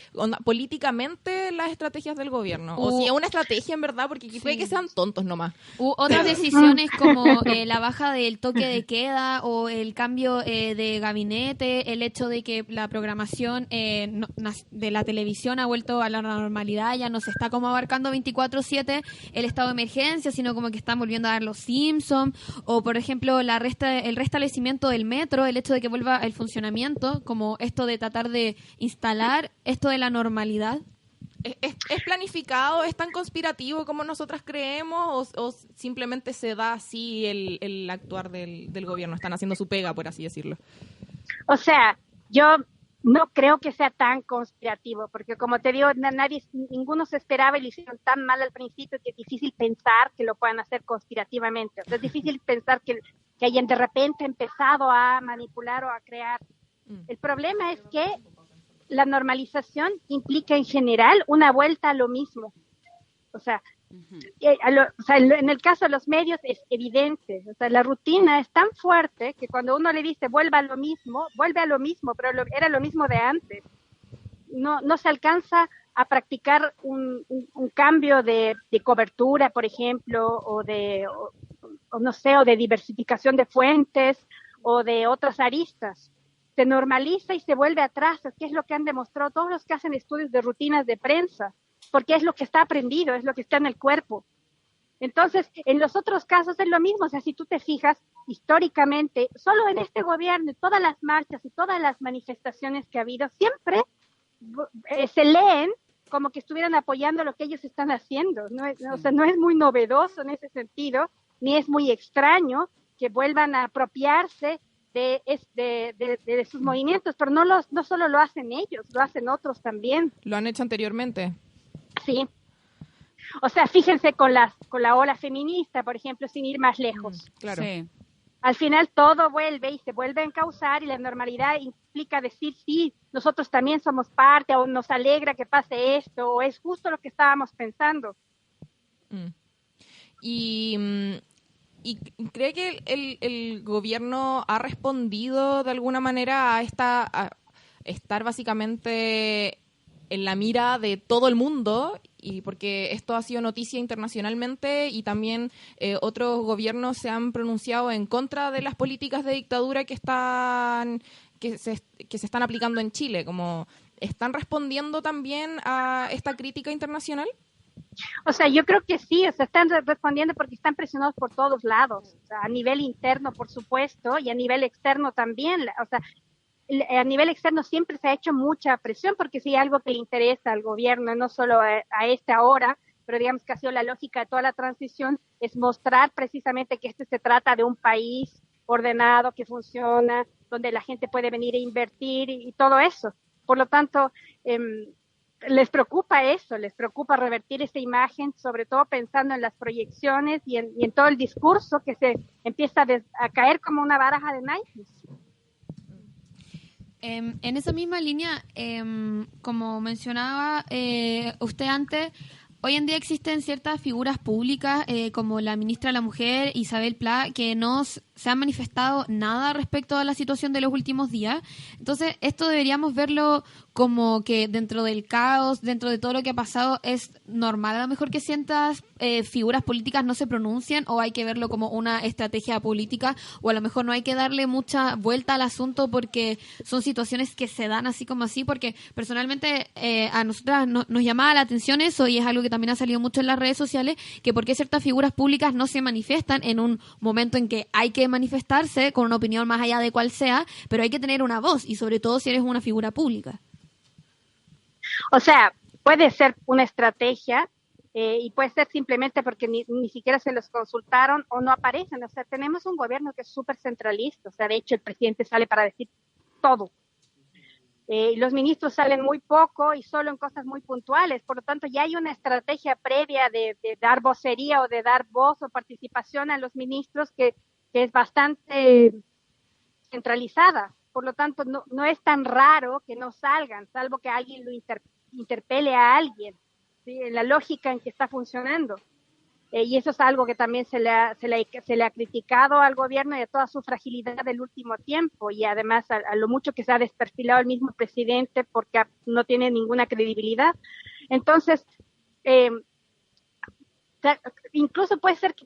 políticamente las estrategias del gobierno? O si es una estrategia en verdad, porque puede que sean tontos nomás. Otras decisiones como la baja del toque de queda o el cambio de gabinete, el hecho de que la programación de la televisión ha vuelto a la normalidad, ya no se está como abarcando 24/7 el estado de emergencia, sino como que están volviendo a dar los Simpsons, o por ejemplo el restablecimiento del metro, el hecho de que vuelva el funcionamiento, como esto de tratar de instalar esto de la normalidad. ¿Es planificado? ¿Es tan conspirativo como nosotras creemos? ¿O simplemente se da así el actuar del gobierno? Están haciendo su pega, por así decirlo. O sea, yo no creo que sea tan conspirativo, porque como te digo, ninguno se esperaba y lo hicieron tan mal al principio que es difícil pensar que lo puedan hacer conspirativamente. O sea, es difícil pensar que hayan de repente empezado a manipular o a crear. El problema es que la normalización implica en general una vuelta a lo mismo. O sea, en el caso de los medios es evidente. O sea, la rutina es tan fuerte que cuando uno le dice vuelve a lo mismo, pero era lo mismo de antes. No se alcanza a practicar un cambio de cobertura, por ejemplo, o de diversificación de fuentes o de otras aristas. Se normaliza y se vuelve atrás, que es lo que han demostrado todos los que hacen estudios de rutinas de prensa, porque es lo que está aprendido, es lo que está en el cuerpo. Entonces, en los otros casos es lo mismo. O sea, si tú te fijas, históricamente, solo en este gobierno, todas las marchas y todas las manifestaciones que ha habido, siempre se leen como que estuvieran apoyando lo que ellos están haciendo. O sea, no es muy novedoso en ese sentido, ni es muy extraño que vuelvan a apropiarse de sus movimientos, pero no solo lo hacen ellos, lo hacen otros también. ¿Lo han hecho anteriormente? Sí. O sea, fíjense con la ola feminista, por ejemplo, sin ir más lejos. Claro. Sí. Al final todo vuelve y se vuelve a encauzar, y la normalidad implica decir sí, nosotros también somos parte, o nos alegra que pase esto, o es justo lo que estábamos pensando. ¿Y cree que el gobierno ha respondido de alguna manera a estar básicamente en la mira de todo el mundo? Y porque esto ha sido noticia internacionalmente y también otros gobiernos se han pronunciado en contra de las políticas de dictadura que se están aplicando en Chile. Como, ¿están respondiendo también a esta crítica internacional? O sea, yo creo que sí, o sea, están respondiendo porque están presionados por todos lados, o sea, a nivel interno, por supuesto, y a nivel externo también. O sea, a nivel externo siempre se ha hecho mucha presión, porque si hay algo que le interesa al gobierno, no solo a esta ahora, pero digamos que ha sido la lógica de toda la transición, es mostrar precisamente que se trata de un país ordenado, que funciona, donde la gente puede venir a invertir y todo eso. Por lo tanto, les preocupa eso, les preocupa revertir esa imagen, sobre todo pensando en las proyecciones y en todo el discurso que se empieza a caer como una baraja de naipes. En esa misma línea, como mencionaba usted antes, hoy en día existen ciertas figuras públicas como la ministra de la Mujer, Isabel Pla, que no se han manifestado nada respecto a la situación de los últimos días. Entonces, esto deberíamos verlo como que dentro del caos, dentro de todo lo que ha pasado, es normal a lo mejor que ciertas figuras políticas no se pronuncian, o hay que verlo como una estrategia política, o a lo mejor no hay que darle mucha vuelta al asunto porque son situaciones que se dan así como así, porque personalmente a nosotras nos llamaba la atención eso, y es algo que también ha salido mucho en las redes sociales, que por qué ciertas figuras públicas no se manifiestan en un momento en que hay que manifestarse con una opinión más allá de cuál sea, pero hay que tener una voz, y sobre todo si eres una figura pública. O sea, puede ser una estrategia, y puede ser simplemente porque ni siquiera se los consultaron o no aparecen. O sea, tenemos un gobierno que es súper centralista. O sea, de hecho, el presidente sale para decir todo. Los ministros salen muy poco y solo en cosas muy puntuales. Por lo tanto, ya hay una estrategia previa de dar vocería o de dar voz o participación a los ministros que es bastante centralizada. Por lo tanto, no es tan raro que no salgan, salvo que alguien lo interpele a alguien, ¿sí? En la lógica en que está funcionando. Y eso es algo que también se le ha criticado al gobierno y a toda su fragilidad del último tiempo, y además a lo mucho que se ha desperfilado el mismo presidente porque no tiene ninguna credibilidad. Entonces, incluso puede ser que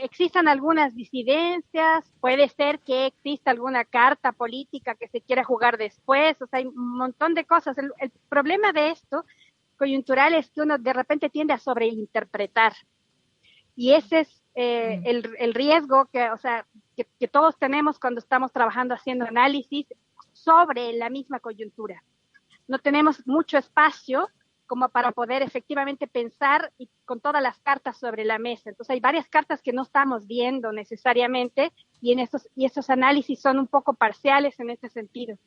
existan algunas disidencias, puede ser que exista alguna carta política que se quiera jugar después, o sea, hay un montón de cosas. El problema de esto coyuntural es que uno de repente tiende a sobreinterpretar. Y ese es el riesgo que todos tenemos cuando estamos trabajando haciendo análisis sobre la misma coyuntura. No tenemos mucho espacio como para poder efectivamente pensar y con todas las cartas sobre la mesa. Entonces hay varias cartas que no estamos viendo necesariamente y esos análisis son un poco parciales en ese sentido.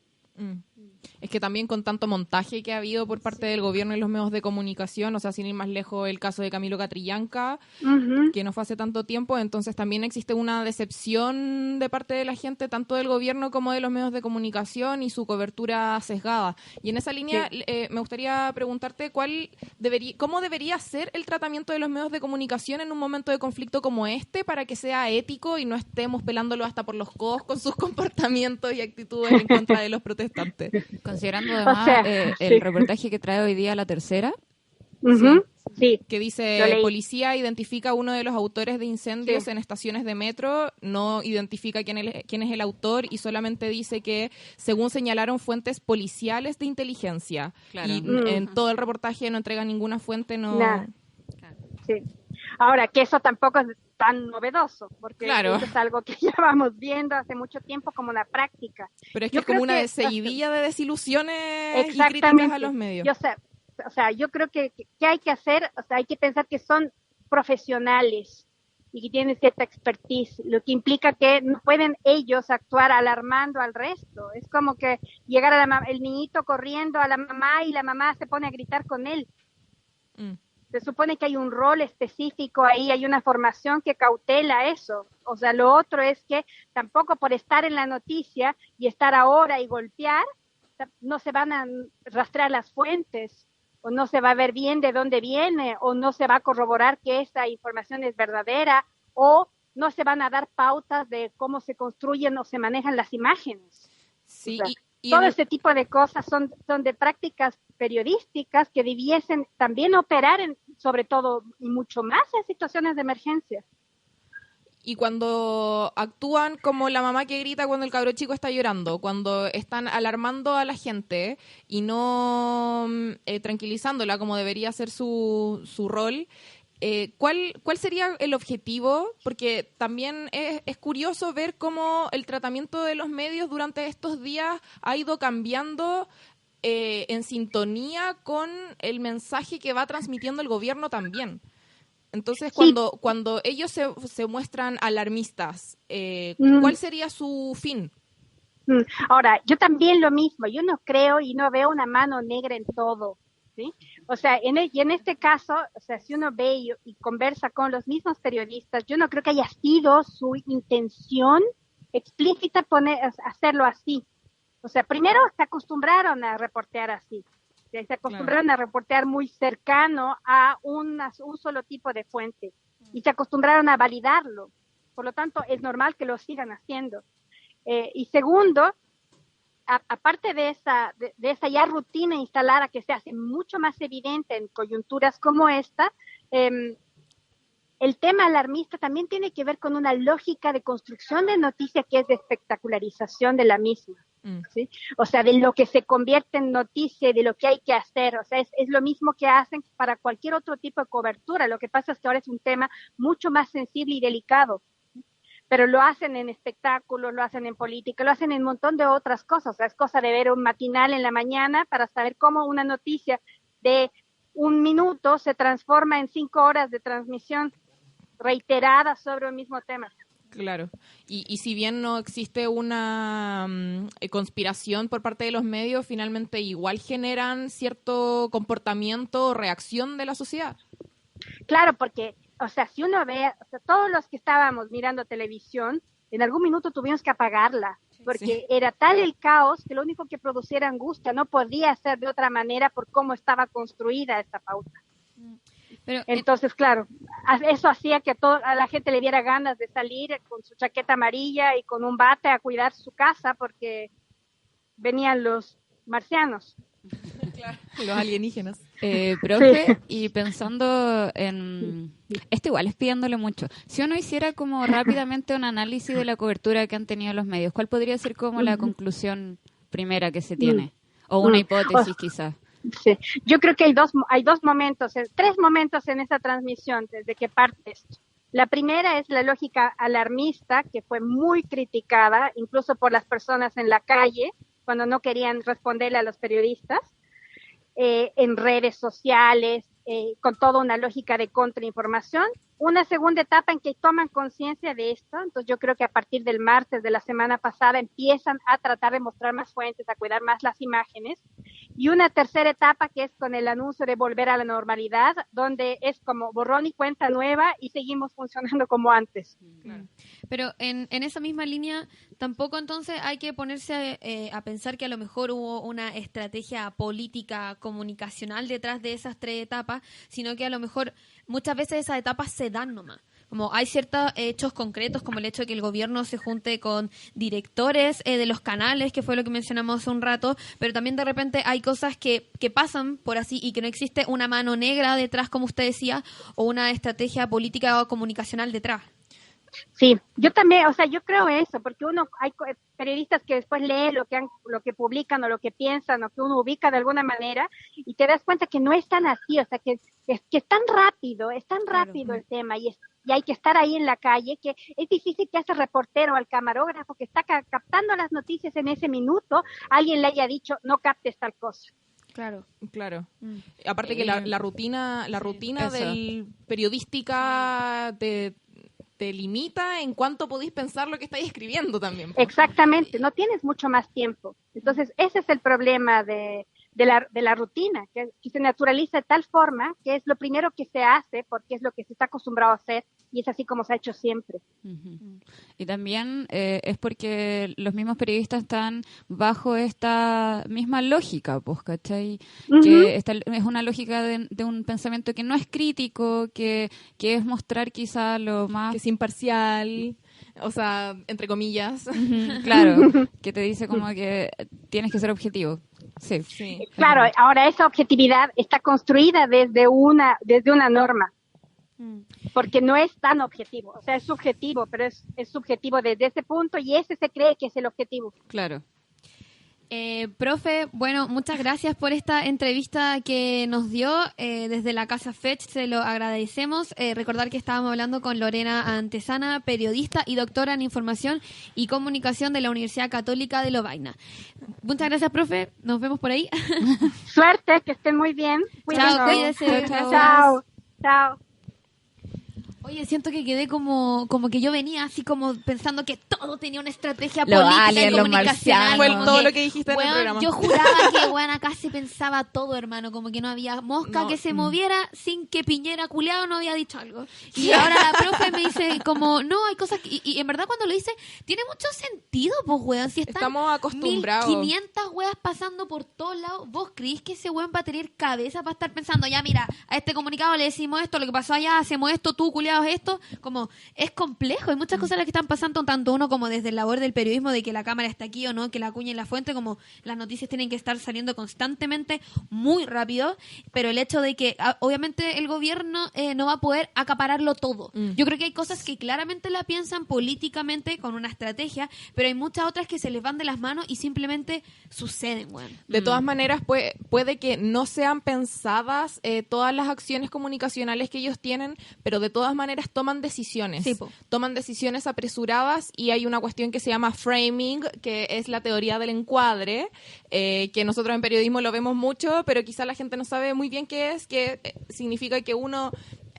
Es que también con tanto montaje que ha habido por parte del gobierno y los medios de comunicación, o sea, sin ir más lejos, el caso de Camilo Catrillanca, que no fue hace tanto tiempo, entonces también existe una decepción de parte de la gente, tanto del gobierno como de los medios de comunicación y su cobertura sesgada. Y en esa línea me gustaría preguntarte cómo debería ser el tratamiento de los medios de comunicación en un momento de conflicto como este para que sea ético y no estemos pelándolo hasta por los codos con sus comportamientos y actitudes en contra de los protestantes. Considerando además el reportaje que trae hoy día La Tercera, que dice: policía identifica a uno de los autores de incendios en estaciones de metro, no identifica quién es el autor y solamente dice que según señalaron fuentes policiales de inteligencia. Claro. Y en todo el reportaje no entrega ninguna fuente, Claro. Sí. Ahora, que eso tampoco es tan novedoso, porque eso es algo que llevamos viendo hace mucho tiempo como una práctica. Pero es que es como una seguidilla de desilusiones y críticas a los medios. Yo creo que hay que hacer, hay que pensar que son profesionales y que tienen cierta expertise, lo que implica que no pueden ellos actuar alarmando al resto. Es como que llegar el niñito corriendo a la mamá y la mamá se pone a gritar con él. Se supone que hay un rol específico ahí, hay una formación que cautela eso. O sea, lo otro es que tampoco por estar en la noticia y estar ahora y golpear, no se van a rastrear las fuentes, o no se va a ver bien de dónde viene, o no se va a corroborar que esa información es verdadera, o no se van a dar pautas de cómo se construyen o se manejan las imágenes. Sí, o sea, todo ese tipo de cosas son de prácticas periodísticas que debiesen también operar sobre todo y mucho más en situaciones de emergencia. Y cuando actúan como la mamá que grita cuando el cabro chico está llorando, cuando están alarmando a la gente y no tranquilizándola como debería ser su rol, ¿cuál sería el objetivo? Porque también es curioso ver cómo el tratamiento de los medios durante estos días ha ido cambiando en sintonía con el mensaje que va transmitiendo el gobierno también. Entonces, cuando ellos se muestran alarmistas, ¿cuál sería su fin? Ahora, yo también lo mismo, yo no creo y no veo una mano negra en todo, ¿sí? O sea, y en este caso, o sea, si uno ve y conversa con los mismos periodistas, yo no creo que haya sido su intención explícita hacerlo así. O sea, primero se acostumbraron a reportear así. Se acostumbraron a reportear muy cercano a un solo tipo de fuente y se acostumbraron a validarlo. Por lo tanto, es normal que lo sigan haciendo. Y segundo, aparte de esa ya rutina instalada que se hace mucho más evidente en coyunturas como esta, el tema alarmista también tiene que ver con una lógica de construcción de noticia que es de espectacularización de la misma. ¿Sí? O sea, de lo que se convierte en noticia y de lo que hay que hacer. O sea, es lo mismo que hacen para cualquier otro tipo de cobertura. Lo que pasa es que ahora es un tema mucho más sensible y delicado. Pero lo hacen en espectáculos, lo hacen en política, lo hacen en un montón de otras cosas. O sea, es cosa de ver un matinal en la mañana para saber cómo una noticia de un minuto se transforma en 5 horas de transmisión reiterada sobre el mismo tema. Claro. Y si bien no existe una conspiración por parte de los medios, finalmente igual generan cierto comportamiento o reacción de la sociedad. Claro, porque, o sea, si uno ve, o sea, todos los que estábamos mirando televisión, en algún minuto tuvimos que apagarla, porque era tal el caos que lo único que producía era angustia, no podía ser de otra manera por cómo estaba construida esta pauta. Pero, entonces, claro, eso hacía que a la gente le diera ganas de salir con su chaqueta amarilla y con un bate a cuidar su casa porque venían los marcianos. Claro, los alienígenas. Profe, y pensando en... Esto igual es pidiéndole mucho. Si uno hiciera como rápidamente un análisis de la cobertura que han tenido los medios, ¿cuál podría ser como la conclusión primera que se tiene? O una hipótesis quizás. Sí, yo creo que hay dos momentos, 3 momentos en esa transmisión desde que parte esto. La primera es la lógica alarmista, que fue muy criticada, incluso por las personas en la calle, cuando no querían responderle a los periodistas, en redes sociales, con toda una lógica de contrainformación. Una segunda etapa en que toman conciencia de esto, entonces yo creo que a partir del martes de la semana pasada empiezan a tratar de mostrar más fuentes, a cuidar más las imágenes. Y una tercera etapa que es con el anuncio de volver a la normalidad, donde es como borrón y cuenta nueva y seguimos funcionando como antes. Claro. Pero en esa misma línea, tampoco entonces hay que ponerse a pensar que a lo mejor hubo una estrategia política comunicacional detrás de esas 3 etapas, sino que a lo mejor muchas veces esas etapas se dan nomás. Como hay ciertos hechos concretos, como el hecho de que el gobierno se junte con directores de los canales, que fue lo que mencionamos hace un rato, pero también de repente hay cosas que pasan por así y que no existe una mano negra detrás, como usted decía, o una estrategia política o comunicacional detrás. Sí, yo también, o sea, yo creo eso, porque hay periodistas que después lee lo que publican o lo que piensan o que uno ubica de alguna manera y te das cuenta que no es tan así, o sea, que es tan rápido, el tema y hay que estar ahí en la calle, que es difícil que a ese reportero, al camarógrafo que está captando las noticias en ese minuto, alguien le haya dicho, no captes tal cosa. Claro. Aparte que la rutina del periodística te limita en cuánto podéis pensar lo que estáis escribiendo también. Exactamente, no tienes mucho más tiempo. Entonces, ese es el problema de la rutina, que se naturaliza de tal forma que es lo primero que se hace porque es lo que se está acostumbrado a hacer y es así como se ha hecho siempre. Uh-huh. Y también es porque los mismos periodistas están bajo esta misma lógica, pues, ¿cachai? Uh-huh. Que es una lógica de un pensamiento que no es crítico, que es mostrar quizá lo más... Que es imparcial, o sea, entre comillas. Uh-huh, claro, que te dice como que tienes que ser objetivo. Sí. Claro, ahora esa objetividad está construida desde una norma, porque no es tan objetivo, o sea, es subjetivo, pero es subjetivo desde ese punto y ese se cree que es el objetivo. Claro. Profe, bueno, muchas gracias por esta entrevista que nos dio desde la Casa Fetch, se lo agradecemos. Recordar que estábamos hablando con Lorena Antezana, periodista y doctora en Información y Comunicación de la Universidad Católica de Lovaina. Muchas gracias, profe, nos vemos por ahí. Suerte, que estén muy bien. Chao, cuídese. Chao. Oye, siento que quedé como que yo venía así como pensando que todo tenía una estrategia política y comunicacional. Fue todo lo que dijiste en el programa. Yo juraba que acá se pensaba todo, hermano, como que no había mosca que se moviera sin que Piñera culeado no había dicho algo. Y ahora la profe me dice como, no, hay cosas que, y en verdad cuando lo dice, tiene mucho sentido, pues, weón. Si estamos acostumbrados. 1500 weas pasando por todos lados, ¿vos creís que ese weón va a tener cabeza para estar pensando, ya mira, a este comunicado le decimos esto, lo que pasó allá, hacemos esto, tú culeado esto, como es complejo, hay muchas cosas las que están pasando tanto uno como desde el labor del periodismo, de que la cámara está aquí o no, que la cuña en la fuente, como las noticias tienen que estar saliendo constantemente muy rápido, pero el hecho de que obviamente el gobierno no va a poder acapararlo todo. Yo creo que hay cosas que claramente la piensan políticamente con una estrategia, pero hay muchas otras que se les van de las manos y simplemente suceden, bueno. De todas maneras, puede que no sean pensadas todas las acciones comunicacionales que ellos tienen, pero de todas maneras maneras toman decisiones. Sí, po. Toman decisiones apresuradas y hay una cuestión que se llama framing, que es la teoría del encuadre, que nosotros en periodismo lo vemos mucho, pero quizá la gente no sabe muy bien qué es, que significa que uno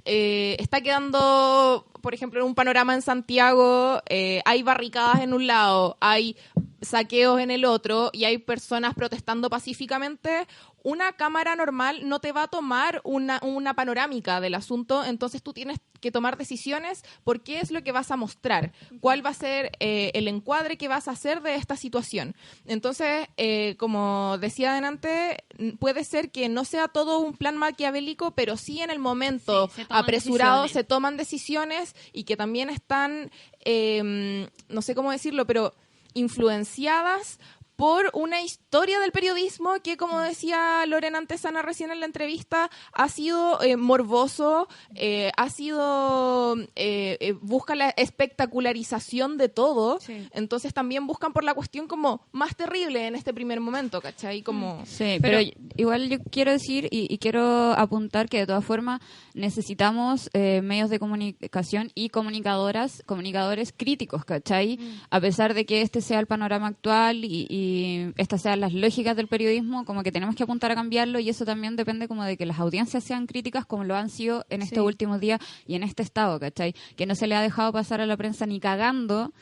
está quedando, por ejemplo, en un panorama en Santiago, hay barricadas en un lado, hay saqueos en el otro y hay personas protestando pacíficamente. Una cámara normal no te va a tomar una panorámica del asunto, entonces tú tienes que tomar decisiones por qué es lo que vas a mostrar, cuál va a ser el encuadre que vas a hacer de esta situación. Entonces, como decía adelante, puede ser que no sea todo un plan maquiavélico, pero sí en el momento apresurado se toman decisiones y que también están, no sé cómo decirlo, pero influenciadas por una historia del periodismo que, como decía Lorena Antesana recién en la entrevista, ha sido morboso, ha sido busca la espectacularización de todo, entonces también buscan por la cuestión como más terrible en este primer momento, ¿cachai? Como... Sí, pero igual yo quiero decir y quiero apuntar que de todas formas necesitamos medios de comunicación y comunicadores críticos, ¿cachai? A pesar de que este sea el panorama actual y estas sean las lógicas del periodismo, como que tenemos que apuntar a cambiarlo, y eso también depende como de que las audiencias sean críticas como lo han sido en estos últimos días y en este estado, ¿cachai? Que no se le ha dejado pasar a la prensa ni cagando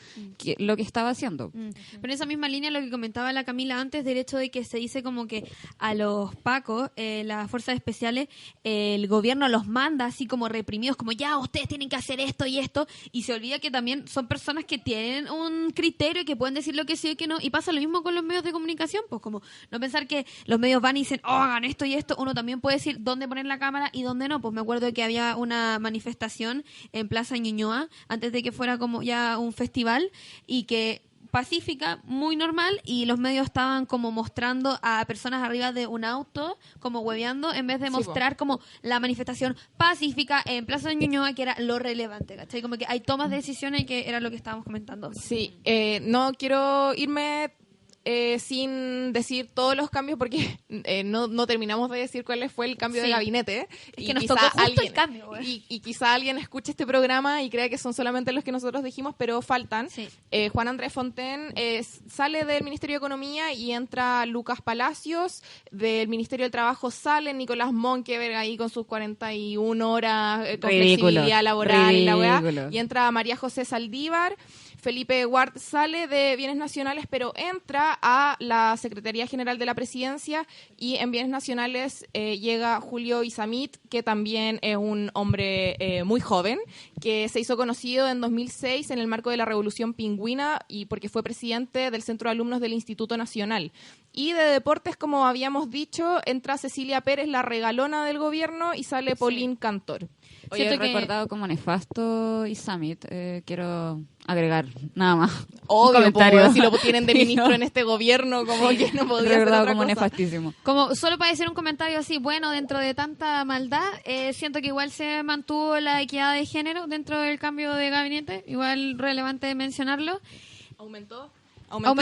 lo que estaba haciendo. Pero en esa misma línea lo que comentaba la Camila antes, del hecho de que se dice como que a los pacos, las fuerzas especiales, el gobierno los manda así como reprimidos, como ya ustedes tienen que hacer esto y esto, y se olvida que también son personas que tienen un criterio y que pueden decir lo que sí y que no, y pasa lo mismo con los medios de comunicación, pues como no pensar que los medios van y dicen, oh, hagan esto y esto, uno también puede decir dónde poner la cámara y dónde no. Pues me acuerdo que había una manifestación en Plaza Ñuñoa antes de que fuera como ya un festival, y que pacífica, muy normal, y los medios estaban como mostrando a personas arriba de un auto, como hueveando, en vez de mostrar como la manifestación pacífica en Plaza de Ñuñoa, que era lo relevante, ¿cachai? Como que hay tomas de decisiones, que era lo que estábamos comentando. Sí, no quiero irme sin decir todos los cambios, porque no terminamos de decir cuál fue el cambio de gabinete. Es que nos tocó justo el cambio, y quizá alguien escuche este programa y crea que son solamente los que nosotros dijimos, pero faltan. Juan Andrés Fontaine sale del Ministerio de Economía y entra Lucas Palacios. Del Ministerio del Trabajo sale Nicolás Monkeberg ahí con sus 41 horas con flexibilidad laboral y la weá, y entra María José Saldívar. Felipe Ward sale de Bienes Nacionales, pero entra a la Secretaría General de la Presidencia, y en Bienes Nacionales llega Julio Isamit, que también es un hombre muy joven, que se hizo conocido en 2006 en el marco de la Revolución Pingüina, y porque fue presidente del Centro de Alumnos del Instituto Nacional. Y de deportes, como habíamos dicho, entra Cecilia Pérez, la regalona del gobierno, y sale Paulín Cantor. Oye, he recordado como nefasto y Summit, quiero agregar nada más. Obvio, si lo tienen de ministro en este gobierno, como que no podría ser otra como cosa. nefastísimo. Como solo para decir un comentario así, bueno, dentro de tanta maldad, siento que igual se mantuvo la equidad de género dentro del cambio de gabinete, igual relevante mencionarlo. Aumentó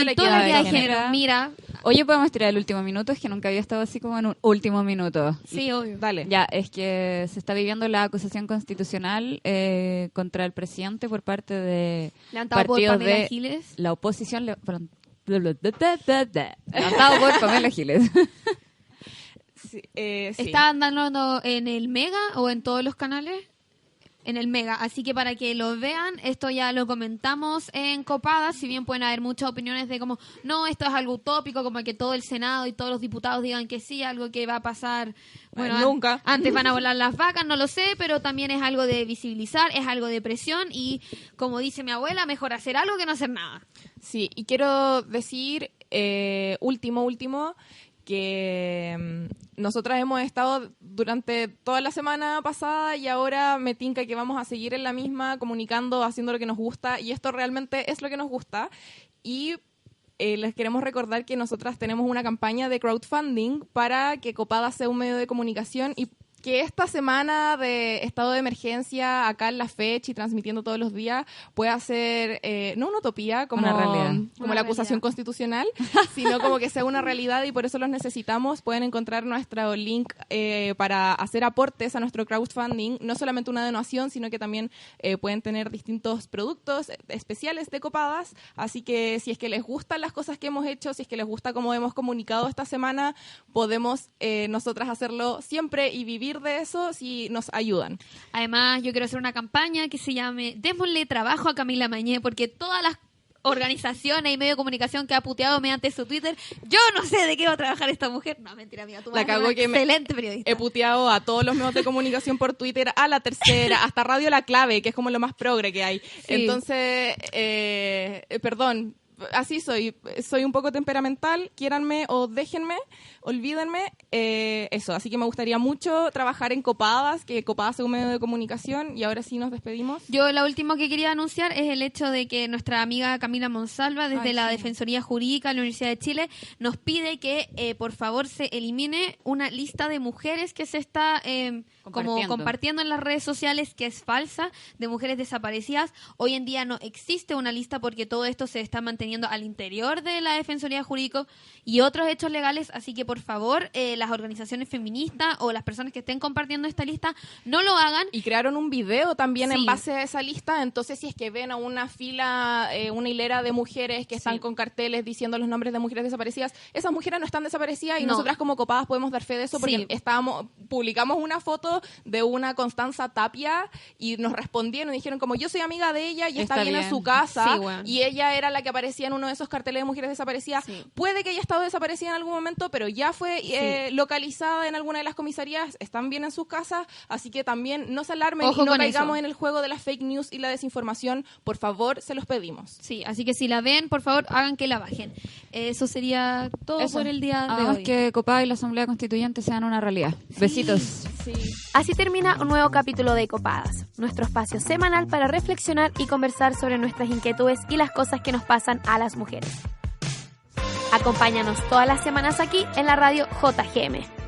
la equidad de género. Mira. Oye, podemos tirar el último minuto, es que nunca había estado así como en un último minuto. Sí, obvio. Dale. Ya, es que se está viviendo la acusación constitucional contra el presidente por parte de levantado partidos por Pamela de Giles. La oposición. Levantado por Pamela Giles. Sí. ¿Estaban dando en el Mega o en todos los canales? En el Mega, así que para que lo vean, esto ya lo comentamos en Copada, si bien pueden haber muchas opiniones de como, no, esto es algo utópico, como que todo el Senado y todos los diputados digan que sí, algo que va a pasar, bueno, nunca. Antes van a volar las vacas, no lo sé, pero también es algo de visibilizar, es algo de presión, y como dice mi abuela, mejor hacer algo que no hacer nada. Sí, y quiero decir, último, que nosotras hemos estado durante toda la semana pasada, y ahora me tinca que vamos a seguir en la misma, comunicando, haciendo lo que nos gusta, y esto realmente es lo que nos gusta. Y les queremos recordar que nosotras tenemos una campaña de crowdfunding para que Copada sea un medio de comunicación, y que esta semana de estado de emergencia acá en la fecha y transmitiendo todos los días pueda ser, no una utopía como, una realidad. como la acusación constitucional, sino como que sea una realidad y por eso los necesitamos. Pueden encontrar nuestro link para hacer aportes a nuestro crowdfunding, no solamente una donación, sino que también pueden tener distintos productos especiales de Copadas, así que si es que les gustan las cosas que hemos hecho, si es que les gusta cómo hemos comunicado esta semana, podemos nosotras hacerlo siempre y vivir de eso si nos ayudan. Además, yo quiero hacer una campaña que se llame Démosle trabajo a Camila Mañé, porque todas las organizaciones y medios de comunicación que ha puteado mediante su Twitter, yo no sé de qué va a trabajar esta mujer. No, mentira mía, tú la cago que excelente periodista. He puteado a todos los medios de comunicación por Twitter, a La Tercera, hasta Radio La Clave, que es como lo más progre que hay. Sí. Entonces, perdón, así soy un poco temperamental, quiéranme o déjenme, olvídenme, eso, así que me gustaría mucho trabajar en Copadas, que Copadas es un medio de comunicación, y ahora sí nos despedimos. Yo lo último que quería anunciar es el hecho de que nuestra amiga Camila Monsalva, desde la Defensoría Jurídica de la Universidad de Chile, nos pide que por favor se elimine una lista de mujeres que se está compartiendo en las redes sociales, que es falsa, de mujeres desaparecidas. Hoy en día no existe una lista porque todo esto se está manteniendo al interior de la Defensoría Jurídica y otros hechos legales, así que por favor las organizaciones feministas o las personas que estén compartiendo esta lista no lo hagan. Y crearon un video también en base a esa lista, entonces si es que ven a una fila, una hilera de mujeres que están con carteles diciendo los nombres de mujeres desaparecidas, esas mujeres no están desaparecidas y nosotras como Copadas podemos dar fe de eso porque publicamos una foto de una Constanza Tapia y nos respondieron y dijeron como yo soy amiga de ella y está bien en su casa y ella era la que aparecía en uno de esos carteles de mujeres desaparecidas. Puede que haya estado desaparecida en algún momento, pero ya fue localizada en alguna de las comisarías, están bien en sus casas, así que también no se alarmen y no caigamos en el juego de las fake news y la desinformación, por favor, se los pedimos. Sí, así que si la ven, por favor, hagan que la bajen. Eso sería todo por el día de hoy. Que Copadas y la Asamblea Constituyente sean una realidad. Besitos. Sí. Así termina un nuevo capítulo de Copadas, nuestro espacio semanal para reflexionar y conversar sobre nuestras inquietudes y las cosas que nos pasan a las mujeres. Acompáñanos todas las semanas aquí en la radio JGM.